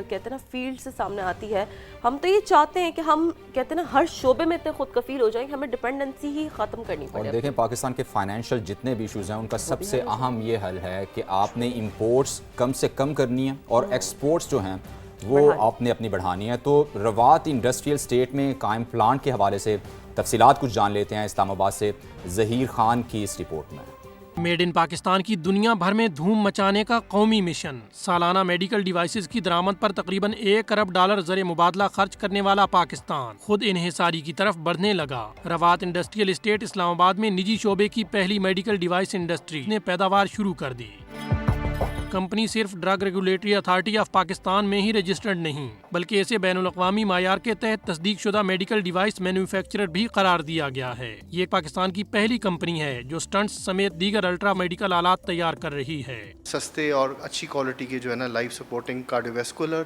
کہتے ہیں نا فیلڈ سے سامنے آتی ہے۔ ہم تو یہ چاہتے ہیں کہ ہم کہتے ہیں نا ہر شعبے میں اتنے خود کفیل ہو جائیں کہ ہمیں ڈپینڈنسی ہی ختم کرنی پڑے۔ اور دیکھیں پاکستان کے فائنینشیل جتنے بھی ایشوز ہیں ان کا سب سے اہم یہ حل ہے کہ آپ نے امپورٹس کم سے کم کرنی ہے اور ایکسپورٹس جو ہیں وہ آپ نے اپنی بڑھانی ہے۔ تو روات انڈسٹریل اسٹیٹ میں قائم پلانٹ کے حوالے سے تفصیلات کچھ جان لیتے ہیں اسلام آباد سے ظہیر خان کی اس رپورٹ میں۔ میڈ ان پاکستان کی دنیا بھر میں دھوم مچانے کا قومی مشن، سالانہ میڈیکل ڈیوائسز کی درآمد پر تقریباً $1 ارب زر مبادلہ خرچ کرنے والا پاکستان خود انحصاری کی طرف بڑھنے لگا۔ روات انڈسٹریل اسٹیٹ اسلام آباد میں نجی شعبے کی پہلی میڈیکل ڈیوائس انڈسٹری نے پیداوار شروع کر دی۔ کمپنی صرف drug regulatory authority of Pakistan میں ہی رجسٹرڈ نہیں بلکہ اسے بین الاقوامی معیار کے تحت تصدیق شدہ میڈیکل ڈیوائس مینوفیکچرر بھی قرار دیا گیا ہے۔ یہ پاکستان کی پہلی کمپنی ہے جو سٹنٹس سمیت دیگر الٹرا میڈیکل آلات تیار کر رہی ہے۔ سستے اور اچھی کوالٹی کے جو ہے نا لائف سپورٹنگ کارڈیو ویسکولر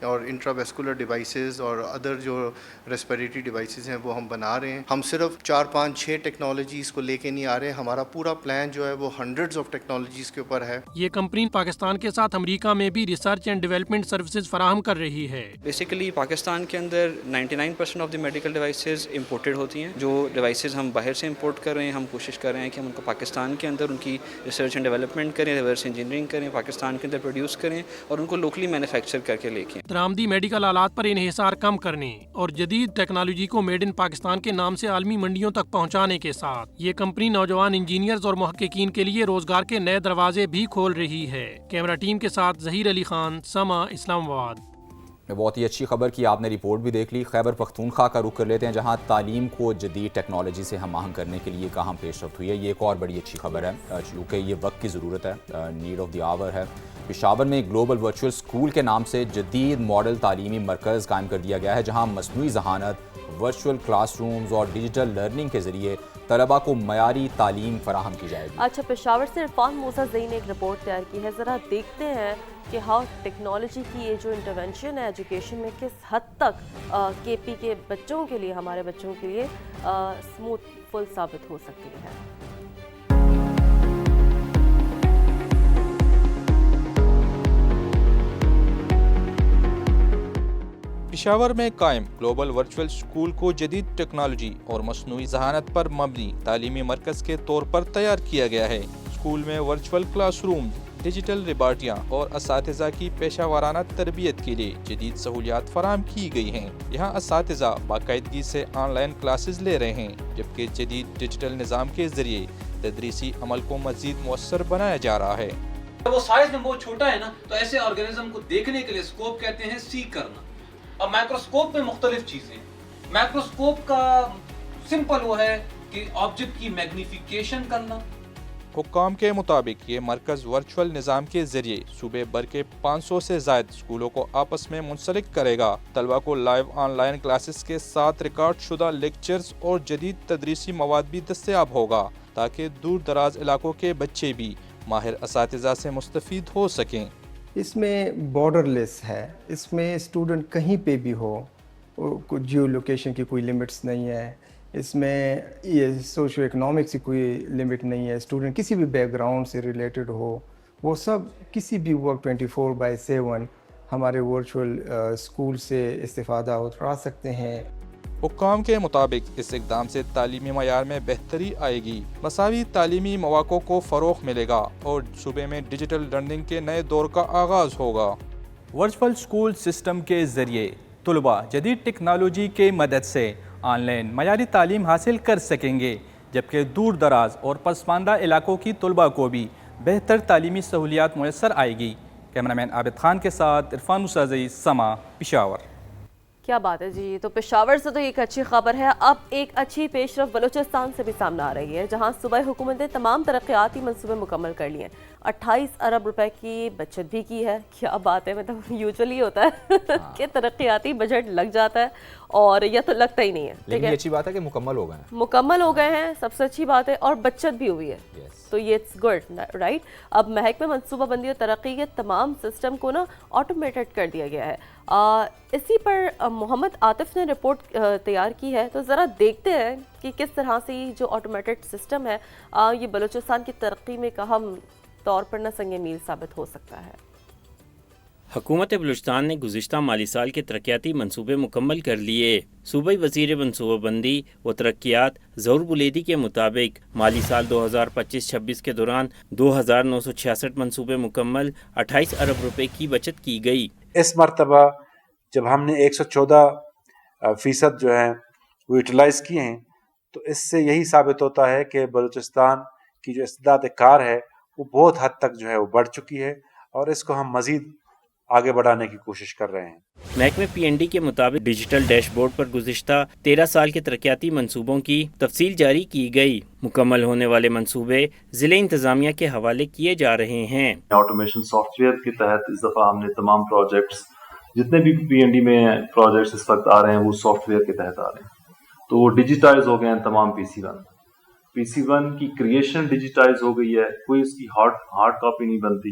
اور انٹراویسکولر ڈیوائسز اور ادر جو ریسپیریٹری ڈیوائسز ہیں وہ ہم بنا رہے ہیں. ہم صرف 4 5 6 ٹیکنالوجیز کو لے کے نہیں آ رہے, ہمارا پورا پلان جو ہے وہ ہنڈریڈز آف ٹیکنالوجیز کے اوپر ہے. یہ کمپنی پاکستان کے ساتھ امریکہ میں بھی ریسرچ اینڈ ڈیولپمنٹ سروسز فراہم کر رہی ہے. بیسیکلی پاکستان کے اندر 99% of the medical devices imported ہوتی ہیں. جو ڈیوائسز ہم باہر سے امپورٹ کر رہے ہیں, ہم کوشش کر رہے ہیں کہ ہم ان کو پاکستان کے اندر ان کی ریسرچ اینڈ ڈیولپمنٹ کریں, ریورس انجینئرنگ کریں, پاکستان کے اندر پروڈیوس کریں اور ان کو لوکلی مینوفیکچر کر کے لے کے. درآمدی میڈیکل آلات پر انحصار کم کرنے اور جدید ٹیکنالوجی کو میڈ ان پاکستان کے نام سے عالمی منڈیوں تک پہنچانے کے ساتھ یہ کمپنی نوجوان انجینئرز اور محققین کے لیے روزگار کے نئے دروازے بھی کھول رہی ہے. کیمرہ ٹیم کے ساتھ ظہیر علی خان, سما, اسلام آباد. بہت ہی اچھی خبر کی آپ نے رپورٹ بھی دیکھ لی. خیبر پختونخوا کا رخ کر لیتے ہیں, جہاں تعلیم کو جدید ٹیکنالوجی سے ہم آہنگ کرنے کے لیے کہاں پیش رفت ہوئی ہے. یہ ایک اور بڑی اچھی خبر ہے, چونکہ یہ وقت کی ضرورت ہے, نیڈ آف دی آور ہے. پشاور میں گلوبل ورچوئل اسکول کے نام سے جدید ماڈل تعلیمی مرکز قائم کر دیا گیا ہے, جہاں مصنوعی ذہانت, ورچوئل کلاس رومز اور ڈیجیٹل لرننگ کے ذریعے طلباء کو معیاری تعلیم فراہم کی جائے گی. اچھا, پشاور سے عرفان موسیٰ زئی نے ایک رپورٹ تیار کی ہے. ذرا دیکھتے ہیں کہ ہاؤ ٹیکنالوجی کی یہ جو انٹرونشن ہے ایجوکیشن میں کس حد تک کے پی کے بچوں کے لیے, ہمارے بچوں کے لیے اسموتھ فل ثابت ہو سکتی ہے. پشاور میں قائم گلوبل ورچوئل اسکول کو جدید ٹیکنالوجی اور مصنوعی ذہانت پر مبنی تعلیمی مرکز کے طور پر تیار کیا گیا ہے. اسکول میں ورچوئل کلاس روم, ڈیجیٹل لیبارٹریاں اور اساتذہ کی پیشہ ورانہ تربیت کے لیے جدید سہولیات فراہم کی گئی ہیں. یہاں اساتذہ باقاعدگی سے آن لائن کلاسز لے رہے ہیں, جبکہ جدید ڈیجیٹل نظام کے ذریعے تدریسی عمل کو مزید مؤثر بنایا جا رہا ہے. وہ سائز میں بہت چھوٹا ہے نا, تو ایسے آرگینزم کو دیکھنے کے لیے اسکوپ کہتے ہیں سی کرنا. اور مائکروسکوپ میں مختلف چیزیں. مائکروسکوپ کا سمپل وہ ہے کہ آبجیکٹ کی میگنیفیکیشن کرنا. حکام کے مطابق یہ مرکز ورچوئل نظام کے ذریعے صوبے بھر کے 500 سے زائد اسکولوں کو آپس میں منسلک کرے گا. طلبہ کو لائیو آن لائن کلاسز کے ساتھ ریکارڈ شدہ لیکچرز اور جدید تدریسی مواد بھی دستیاب ہوگا, تاکہ دور دراز علاقوں کے بچے بھی ماہر اساتذہ سے مستفید ہو سکیں. اس میں بارڈر لیس ہے, اس میں اسٹوڈنٹ کہیں پہ بھی ہو, جیو لوکیشن کی کوئی لمٹس نہیں ہے, اس میں یہ سوشو اکنامکس کی کوئی لمٹ نہیں ہے. اسٹوڈنٹ کسی بھی بیک گراؤنڈ سے ریلیٹڈ ہو, وہ سب کسی بھی وقت 24/7 ہمارے ورچوئل اسکول سے استفادہ اٹھا سکتے ہیں. حکام کے مطابق اس اقدام سے تعلیمی معیار میں بہتری آئے گی, مساوی تعلیمی مواقع کو فروغ ملے گا اور صوبے میں ڈیجیٹل لرننگ کے نئے دور کا آغاز ہوگا. ورچوئل اسکول سسٹم کے ذریعے طلباء جدید ٹیکنالوجی کے مدد سے آن لائن معیاری تعلیم حاصل کر سکیں گے, جبکہ دور دراز اور پسماندہ علاقوں کی طلباء کو بھی بہتر تعلیمی سہولیات میسر آئے گی. کیمرامین عابد خان کے ساتھ عرفان موسیٰ زئی, سما, پشاور. کیا بات ہے جی. تو پشاور سے تو ایک اچھی خبر ہے. اب ایک اچھی پیش رفت بلوچستان سے بھی سامنے آ رہی ہے, جہاں صوبائی حکومت نے تمام ترقیاتی منصوبے مکمل کر لیے ہیں. 28 ارب روپے کی بچت بھی کی ہے. کیا بات ہے, مطلب یوزلی ہوتا ہے کہ ترقیاتی بجٹ لگ جاتا ہے اور یا تو لگتا ہی نہیں ہے. لیکن یہ اچھی بات ہے کہ مکمل ہو گئے ہیں, مکمل ہو گئے ہیں, سب سے اچھی بات ہے, اور بچت بھی ہوئی ہے. تو یہ اٹس گڈ, رائٹ. اب محکمہ منصوبہ بندی اور ترقی کے تمام سسٹم کو نا آٹومیٹڈ کر دیا گیا ہے. اسی پر محمد عاطف نے رپورٹ تیار کی ہے, تو ذرا دیکھتے ہیں کہ کس طرح سے یہ جو آٹومیٹڈ سسٹم ہے یہ بلوچستان کی ترقی میں ایک اہم طور پر نہ سنگ میل ثابت ہو سکتا ہے. حکومت بلوچستان نے گزشتہ مالی سال کے ترقیاتی منصوبے مکمل کر لیے. صوبائی وزیر منصوبہ بندی و ترقیات ظہور بلیدی کے مطابق مالی سال 2025-26 کے دوران 2966 منصوبے مکمل, 28 ارب روپے کی بچت کی گئی. اس مرتبہ جب ہم نے 114% جو ہے وہ یوٹیلائز کیے ہیں, تو اس سے یہی ثابت ہوتا ہے کہ بلوچستان کی جو استعداد کار ہے وہ بہت حد تک جو ہے وہ بڑھ چکی ہے, اور اس کو ہم مزید آگے بڑھانے کی کوشش کر رہے ہیں. محکمہ پی این ڈی کے مطابق ڈیجیٹل ڈیش بورڈ پر گزشتہ 13 سال کے ترقیاتی منصوبوں کی تفصیل جاری کی گئی. مکمل ہونے والے منصوبے ضلع انتظامیہ کے حوالے کیے جا رہے ہیں. آٹومیشن سافٹ ویئر کے تحت اس دفعہ ہم نے تمام پروجیکٹس, جتنے بھی پی این ڈی میں پروجیکٹس اس وقت آ رہے ہیں وہ سافٹ ویئر کے تحت آ رہے ہیں, تو وہ ڈیجیٹائز ہو گئے ہیں تمام پی سی ون کی کریشن ڈیجیٹائز ہو گئی ہے, کوئی اس کی ہارڈ کاپی نہیں بنتی.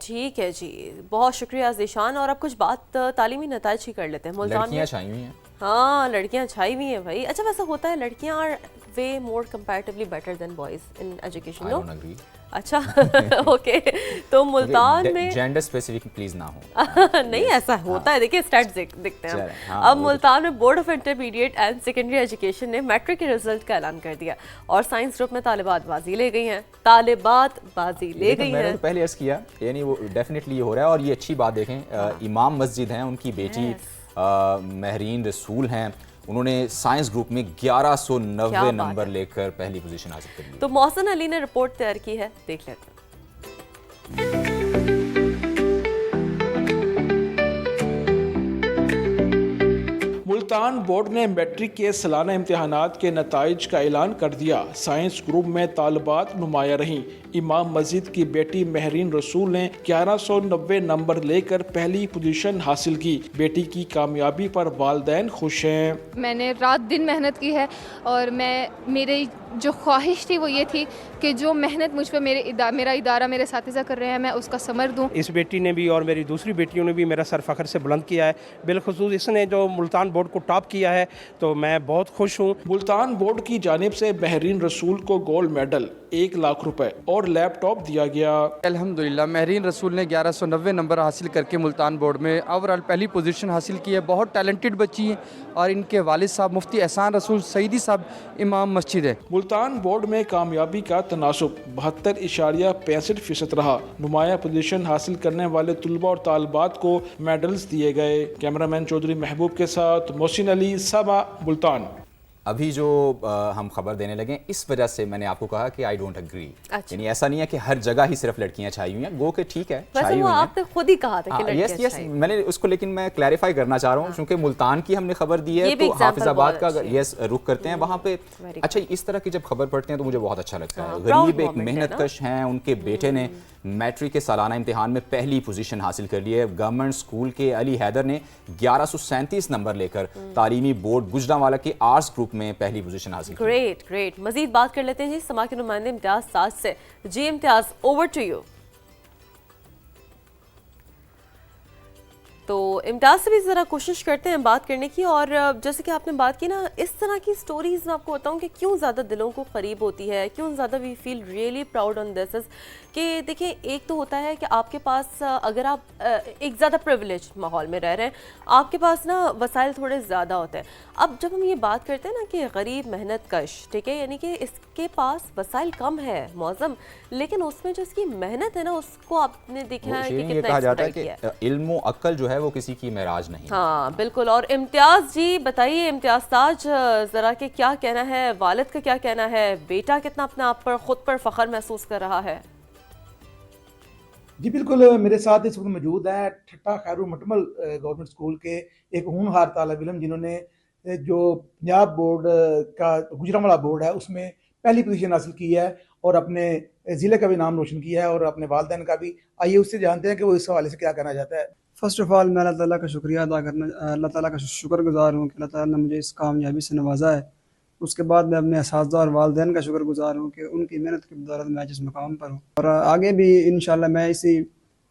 ٹھیک ہے جی، بہت شکریہ ذیشان. اور اب کچھ بات تعلیمی نتائج کی کر لیتے ہیں. ملتان لڑکیاں میں چھائی ہوئی ہیں. ہاں لڑکیاں چھائی ہوئی ہیں بھائی. اچھا ویسا ہوتا ہے لڑکیاں are way more comparatively better than boys in education. No اچھا اوکے. تو ملتان میں جینڈر اسپیسیفک پلیز نہ ہو. نہیں ایسا ہوتا ہے. دیکھیے اسٹیٹس دیکھتے ہیں ہم. اب ملتان میں board of intermediate and secondary education نے میٹرک کے رزلٹ کا اعلان کر دیا اور سائنس گروپ میں طالبات بازی لے گئی ہیں. میں نے پہلے عرض کیا یعنی وہ ڈیفینیٹلی یہ ہو رہا ہے. اور یہ اچھی بات دیکھیں امام مسجد ہیں ان کی بیٹی مہرین رسول ہیں, انہوں نے سائنس گروپ میں 1190 نمبر لے کر پہلی پوزیشن حاصل کر لی. تو محسن علی نے رپورٹ تیار کی ہے, دیکھ لیتے ہیں. ملتان بورڈ نے میٹرک کے سالانہ امتحانات کے نتائج کا اعلان کر دیا. سائنس گروپ میں طالبات نمایاں رہیں. امام مسجد کی بیٹی مہرین رسول نے 1190 نمبر لے کر پہلی پوزیشن حاصل کی. بیٹی کی کامیابی پر والدین خوش ہیں. میں نے رات دن محنت کی ہے اور میری جو خواہش تھی وہ یہ تھی کہ جو محنت مجھ پہ میرا ادارہ میرے اساتذہ کر رہے ہیں میں اس کا ثمر دوں. اس بیٹی نے بھی اور میری دوسری بیٹیوں نے بھی میرا سر فخر سے بلند کیا ہے. بالخصوص اس نے جو ملتان بورڈ کو ٹاپ کیا ہے تو میں بہت خوش ہوں. ملتان بورڈ کی جانب سے مہرین رسول کو گولڈ میڈل 1 لاکھ روپے اور لیپ ٹاپ دیا گیا. الحمدللہ مہرین رسول نے 1190 نمبر حاصل کر کے ملتان بورڈ میں اوورال پہلی پوزیشن حاصل کی ہے. بہت ٹیلنٹڈ بچی ہیں اور ان کے والد صاحب مفتی احسان رسول سعیدی صاحب امام مسجد ہے. ملتان بورڈ میں کامیابی کا تناسب 72.65% رہا. نمایاں پوزیشن حاصل کرنے والے طلباء اور طالبات کو میڈلز دیے گئے. کیمرہ مین چودھری محبوب کے ساتھ محسن علی, سبا, ملتان. ابھی جو ہم خبر دینے لگے اس وجہ سے میں نے آپ کو کہا کہ آئی ڈونٹ اگری. یعنی ایسا نہیں ہے کہ ہر جگہ ہی صرف لڑکیاں چھائی ہوئی ہیں. گو کہ ٹھیک ہے چھائی ہوئی ہیں. آپ نے خود ہی کہا تھا کہ لڑکیاں یس میں نے اس کو, لیکن میں کلیریفائی کرنا چاہ رہا ہوں کیونکہ ملتان کی ہم نے خبر دی ہے تو حافظ آباد کا یس رخ کرتے ہیں وہاں پہ. اچھا اس طرح کی جب خبر پڑھتے ہیں تو مجھے بہت اچھا لگتا ہے. غریب ایک محنت کش ہیں, ان کے بیٹے نے میٹرک کے سالانہ امتحان میں پہلی پوزیشن حاصل کر لی ہے. گورنمنٹ اسکول کے علی حیدر نے 1137 نمبر لے کر تعلیمی بورڈ گجرانوالہ کے آرٹس گروپ میں پہلی پوزیشن حاصل کی. گریٹ. مزید بات کر لیتے ہیں جی سما کے نمائندے امتیاز ساز سے. جی امتیاز, اوور ٹو یو. تو امتیاز سے بھی ذرا کوشش کرتے ہیں بات کرنے کی. اور جیسے کہ آپ نے بات کی نا, اس طرح کی سٹوریز میں آپ کو بتاؤں کہ کیوں زیادہ دلوں کو قریب ہوتی ہے, کیوں زیادہ وی فیل ریئلی پراؤڈ آن دس از کہ دیکھیں ایک تو ہوتا ہے کہ آپ کے پاس اگر آپ ایک زیادہ پریولیج ماحول میں رہ رہے ہیں, آپ کے پاس نا وسائل تھوڑے زیادہ ہوتے ہیں. اب جب ہم یہ بات کرتے ہیں نا کہ غریب محنت کش, ٹھیک ہے, یعنی کہ اس کے پاس وسائل کم ہے معظم, لیکن اس میں جو اس کی محنت ہے نا اس کو آپ نے دیکھا ہے کہ کتنا کہا جاتا ہے کہ علم و عقل جو ہے وہ کسی کی معراج نہیں. ہاں بالکل. اور امتیاز جی بتائیے, امتیاز تاج ذرا کہ کیا کہنا ہے, والد کا کیا کہنا ہے, بیٹا کتنا اپنے آپ پر خود پر فخر محسوس کر رہا ہے؟ جی بالکل, میرے ساتھ اس وقت موجود ہیں ٹھٹا خیرو مٹمل گورنمنٹ اسکول کے ایک ہونہار طالب علم جنہوں نے جو پنجاب بورڈ کا گجرانوالہ بورڈ ہے اس میں پہلی پوزیشن حاصل کی ہے اور اپنے ضلع کا بھی نام روشن کیا ہے اور اپنے والدین کا بھی. آئیے اس سے جانتے ہیں کہ وہ اس حوالے سے کیا کہنا چاہتا ہے. فرسٹ آف آل میں اللہ تعالیٰ کا شکریہ ادا کرنا, اللہ تعالیٰ کا شکر گزار ہوں کہ اللہ تعالیٰ نے مجھے اس کامیابی سے نوازا ہے. اس کے بعد میں اپنے اساتذہ اور والدین کا شکر گزار ہوں کہ ان کی محنت کی بدولت میں جس مقام پر ہوں, اور آگے بھی انشاءاللہ میں اسی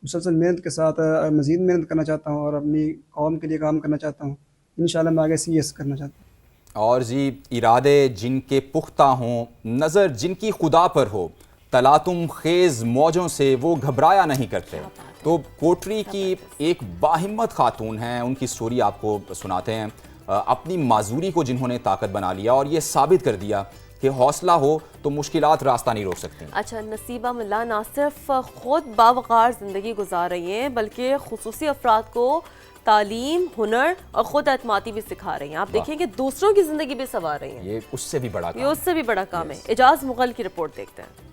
مسلسل محنت کے ساتھ مزید محنت کرنا چاہتا ہوں اور اپنی قوم کے لیے کام کرنا چاہتا ہوں. انشاءاللہ میں آگے CS کرنا چاہتا ہوں. اور جی ارادے جن کے پختہ ہوں, نظر جن کی خدا پر ہو, تلاطم خیز موجوں سے وہ گھبرایا نہیں کرتے. تو کوٹری کی ایک باہمت خاتون ہیں, ان کی سٹوری آپ کو سناتے ہیں. اپنی معذوری کو جنہوں نے طاقت بنا لیا اور یہ ثابت کر دیا کہ حوصلہ ہو تو مشکلات راستہ نہیں روک سکتی. اچھا, نصیبہ ملا نہ صرف خود باوقار زندگی گزار رہی ہیں بلکہ خصوصی افراد کو تعلیم, ہنر اور خود اعتمادی بھی سکھا رہی ہیں. آپ دیکھیں کہ دوسروں کی زندگی بھی سنوار رہی ہیں. یہ اس سے بھی بڑا کام, یہ اس سے بھی بڑا کام ہے. اعجاز مغل کی رپورٹ دیکھتے ہیں.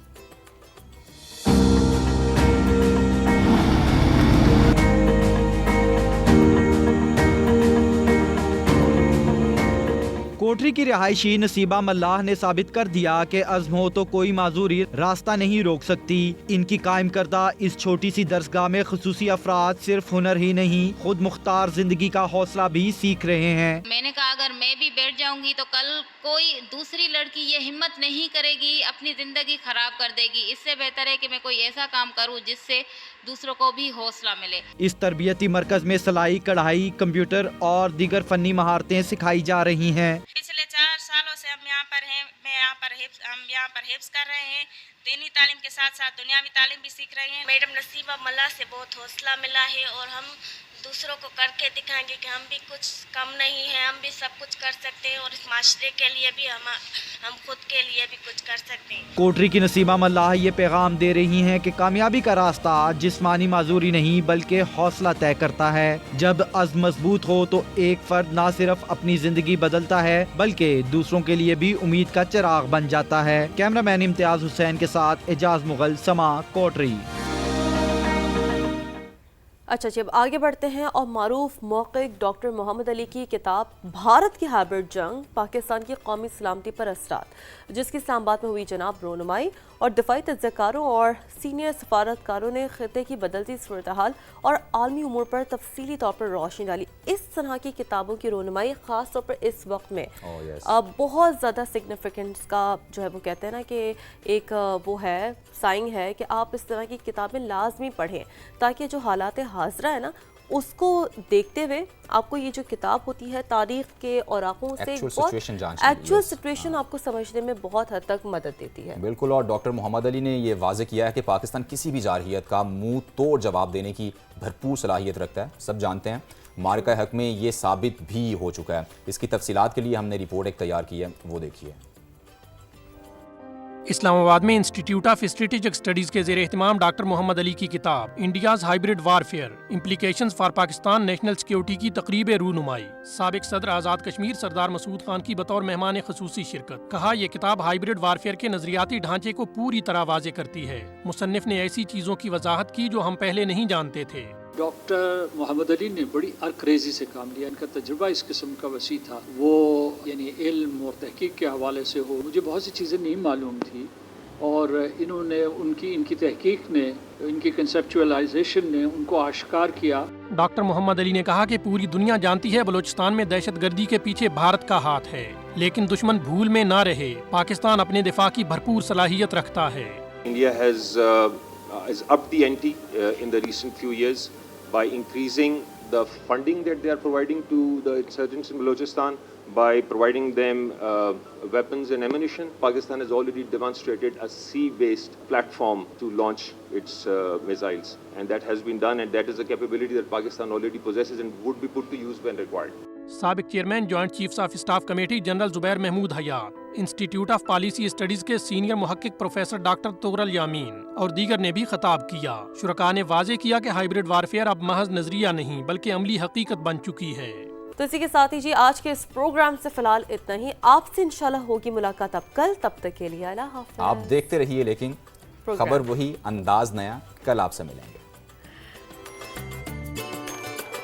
کوٹری کی رہائشی نصیبہ ملاح نے ثابت کر دیا کہ عزم ہو تو کوئی معذوری راستہ نہیں روک سکتی۔ ان کی قائم کردہ اس چھوٹی سی درسگاہ میں خصوصی افراد صرف ہنر ہی نہیں، خود مختار زندگی کا حوصلہ بھی سیکھ رہے ہیں۔ میں نے کہا اگر میں بھی بیٹھ جاؤں گی تو کل کوئی دوسری لڑکی یہ ہمت نہیں کرے گی، اپنی زندگی خراب کر دے گی۔ اس سے بہتر ہے کہ میں کوئی ایسا کام کروں جس سے دوسروں کو بھی حوصلہ ملے۔ اس تربیتی مرکز میں سلائی، کڑھائی، کمپیوٹر اور دیگر فنی مہارتیں سکھائی جا رہی ہیں۔ پچھلے 4 سالوں سے ہم یہاں پر ہیں، ہم یہاں پر حفظ کر رہے ہیں، دینی تعلیم کے ساتھ ساتھ دنیاوی تعلیم بھی سیکھ رہے ہیں۔ میڈم نصیبہ ملا سے بہت حوصلہ ملا ہے اور ہم دوسروں کو کر کے دکھائیں گے کہ ہم بھی کچھ کم نہیں ہیں، ہم بھی سب کچھ کر سکتے ہیں اور اس معاشرے کے لیے بھی ہم خود کے لیے بھی کچھ کر سکتے ہیں۔ کوٹری کی نصیبہ ملاح یہ پیغام دے رہی ہیں کہ کامیابی کا راستہ جسمانی معذوری نہیں بلکہ حوصلہ طے کرتا ہے۔ جب عزم مضبوط ہو تو ایک فرد نہ صرف اپنی زندگی بدلتا ہے بلکہ دوسروں کے لیے بھی امید کا چراغ بن جاتا ہے۔ کیمرہ مین امتیاز حسین کے ساتھ اعجاز مغل، سما، کوٹری۔ اچھا جب آگے بڑھتے ہیں اور معروف محقق ڈاکٹر محمد علی کی کتاب بھارت کی ہائبرڈ جنگ، پاکستان کی قومی سلامتی پر اثرات، جس کی اسلام آباد میں ہوئی جناب رونمائی اور دفاعی تجزیہ کاروں اور سینئر سفارتکاروں نے خطے کی بدلتی صورتحال اور عالمی امور پر تفصیلی طور پر روشنی ڈالی۔ اس طرح کی کتابوں کی رونمائی خاص طور پر اس وقت میں بہت زیادہ سگنیفیکنس کا جو ہے وہ کہتے ہیں نا کہ ایک وہ ہے سائن ہے کہ آپ اس طرح کی کتابیں لازمی پڑھیں تاکہ جو حالات حاضرہ ہے نا اس کو دیکھتے ہوئے آپ کو یہ جو کتاب ہوتی ہے تاریخ کے اوراقوں سے ایکچوئل سچویشن آپ کو سمجھنے میں بہت حد تک مدد دیتی ہے۔ بالکل، اور ڈاکٹر محمد علی نے یہ واضح کیا ہے کہ پاکستان کسی بھی جارحیت کا منہ توڑ جواب دینے کی بھرپور صلاحیت رکھتا ہے، سب جانتے ہیں۔ معرکہ حق میں یہ ثابت بھی ہو چکا ہے۔ اس کی تفصیلات کے لیے ہم نے رپورٹ ایک تیار کی ہے، وہ دیکھیے۔ اسلام آباد میں انسٹیٹیوٹ آف اسٹریٹجک اسٹڈیز کے زیر اہتمام ڈاکٹر محمد علی کی کتاب India's hybrid warfare implications for Pakistan national security کی تقریب رونمائی، سابق صدر آزاد کشمیر سردار مسعود خان کی بطور مہمان خصوصی شرکت۔ کہا یہ کتاب ہائبرڈ وارفیئر کے نظریاتی ڈھانچے کو پوری طرح واضح کرتی ہے۔ مصنف نے ایسی چیزوں کی وضاحت کی جو ہم پہلے نہیں جانتے تھے۔ ڈاکٹر محمد علی نے بڑی عرقریزی سے کام لیا، ان کا تجربہ اس قسم کا وسیع تھا، وہ یعنی علم اور تحقیق کے حوالے سے ہو، مجھے بہت سی چیزیں نہیں معلوم تھی اور انہوں نے ان کی تحقیق نے، ان کی کنسیپچولائزیشن نے ان کو آشکار کیا۔ ڈاکٹر محمد علی نے کہا کہ پوری دنیا جانتی ہے بلوچستان میں دہشت گردی کے پیچھے بھارت کا ہاتھ ہے، لیکن دشمن بھول میں نہ رہے، پاکستان اپنے دفاع کی بھرپور صلاحیت رکھتا ہے۔ India has upped the ante in the recent few years by increasing the funding that they are providing to the insurgents in Balochistan, by providing them weapons and ammunition. Pakistan has already demonstrated a sea-based platform to launch its missiles, and that has been done, and that is a capability that Pakistan already possesses and would be put to use when required. سابق chairman joint chiefs of staff committee general Zubair Mahmood Hayat, institute of policy studies کے سینئر محقق professor doctor Tughral Yamin اور دیگر نے بھی خطاب کیا۔ شرکاء نے واضح کیا کہ ہائبرڈ وارفیئر اب محض نظریہ نہیں بلکہ عملی حقیقت بن چکی ہے۔ تو اسی کے ساتھ ہی جی آج کے اس پروگرام سے فی الحال اتنا ہی، آپ سے انشاءاللہ ہوگی ملاقات اب کل، تب تک کے لیے اللہ حافظ۔ آپ دیکھتے رہیے، لیکن خبر وہی، انداز نیا، کل آپ سے ملیں گے۔